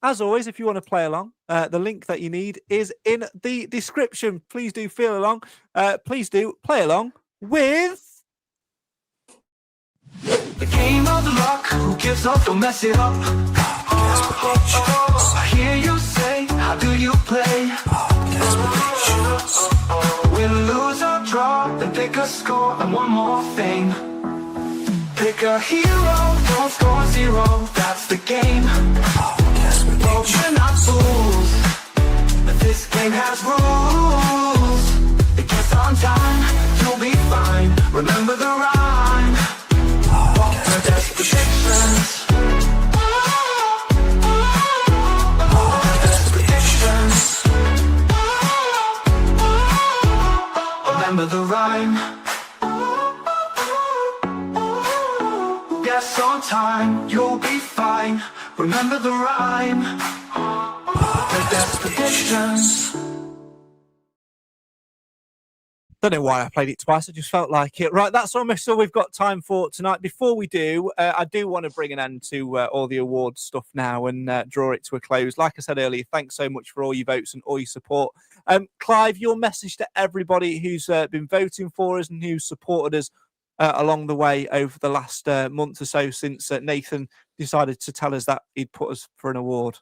As always, if you want to play along, the link that you need is in the description. Please do feel along. Please do play along with... The game of luck, who gives up, don't mess it up. I hear you say, how do you play? Win, lose or draw, then pick a score and one more thing. Pick a hero, don't score zero, that's the game. But we're not fools, this game has rules. It gets on time, you'll be fine, remember the rhyme. Protect the predictions. Remember the rhyme. Guess on time, you'll be fine. Remember the rhyme. Protect the predictions. Don't know why I played it twice. I just felt like it. Right, that's almost all we've got time for tonight. Before we do, I do want to bring an end to all the awards stuff now and draw it to a close. Like I said earlier, thanks so much for all your votes and all your support. Clive, your message to everybody who's been voting for us and who's supported us along the way over the last month or so since Nathan decided to tell us that he'd put us for an award.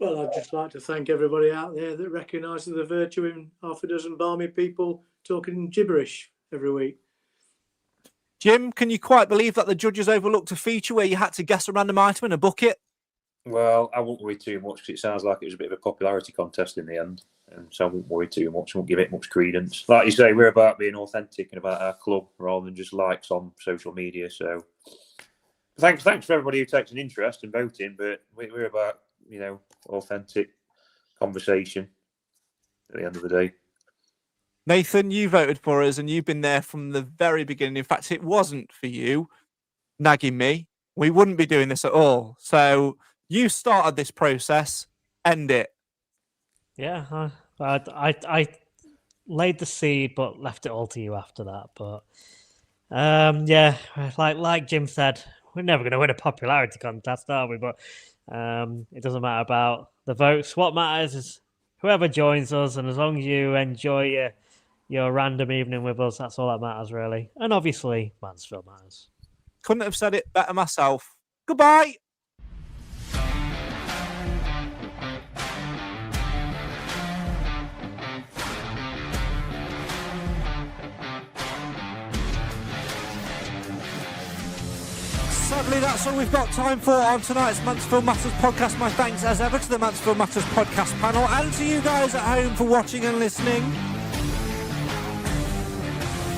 Well, I'd just like to thank everybody out there that recognises the virtue in half a dozen balmy people talking gibberish every week. Jim, can you quite believe that the judges overlooked a feature where you had to guess a random item and a bucket? Well, I won't worry too much because it sounds like it was a bit of a popularity contest in the end. And so I won't worry too much. I won't give it much credence. Like you say, we're about being authentic and about our club rather than just likes on social media. So thanks for everybody who takes an interest in voting, but we're about, authentic conversation at the end of the day. Nathan, you voted for us and you've been there from the very beginning. In fact, it wasn't for you nagging me, we wouldn't be doing this at all. So you started this process, end it. Yeah, I laid the seed, but left it all to you after that. But yeah, like Jim said, we're never going to win a popularity contest, are we? But it doesn't matter about the votes. What matters is whoever joins us, and as long as you enjoy your random evening with us, that's all that matters, really. And obviously, Mansfield Matters. Couldn't have said it better myself. Goodbye. Sadly, that's all we've got time for on tonight's Mansfield Matters podcast. My thanks as ever to the Mansfield Matters podcast panel and to you guys at home for watching and listening.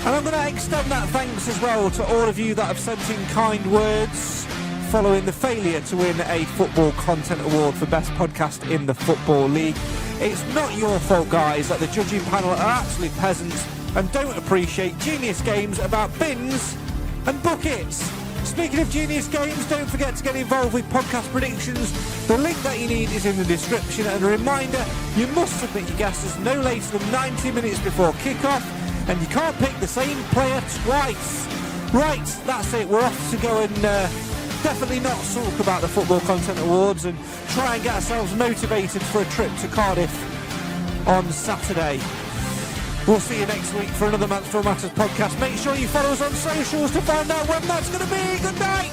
And I'm going to extend that thanks as well to all of you that have sent in kind words following the failure to win a Football Content Award for Best Podcast in the Football League. It's not your fault, guys, that the judging panel are absolute peasants and don't appreciate genius games about bins and buckets. Speaking of genius games, don't forget to get involved with podcast predictions. The link that you need is in the description. And a reminder, you must submit your guesses no later than 90 minutes before kick-off. And you can't pick the same player twice. Right, that's it. We're off to go and definitely not sulk about the Football Content Awards and try and get ourselves motivated for a trip to Cardiff on Saturday. We'll see you next week for another Mansfield Matters podcast. Make sure you follow us on socials to find out when that's going to be. Good night!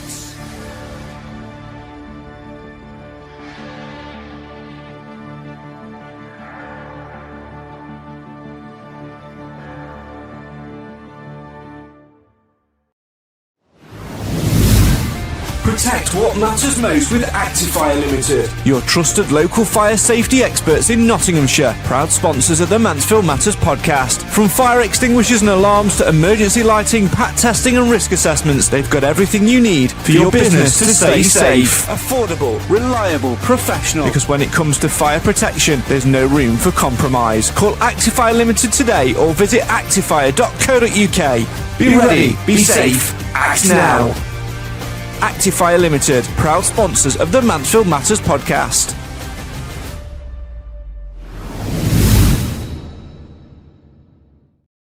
Protect what matters most with Actifire Limited. Your trusted local fire safety experts in Nottinghamshire. Proud sponsors of the Mansfield Matters podcast. From fire extinguishers and alarms to emergency lighting, pat testing and risk assessments, they've got everything you need for your business to stay safe. Affordable, reliable, professional. Because when it comes to fire protection, there's no room for compromise. Call Actifire Limited today or visit actifire.co.uk. Be ready, be safe, act now. Actifire Limited, proud sponsors of the Mansfield Matters podcast.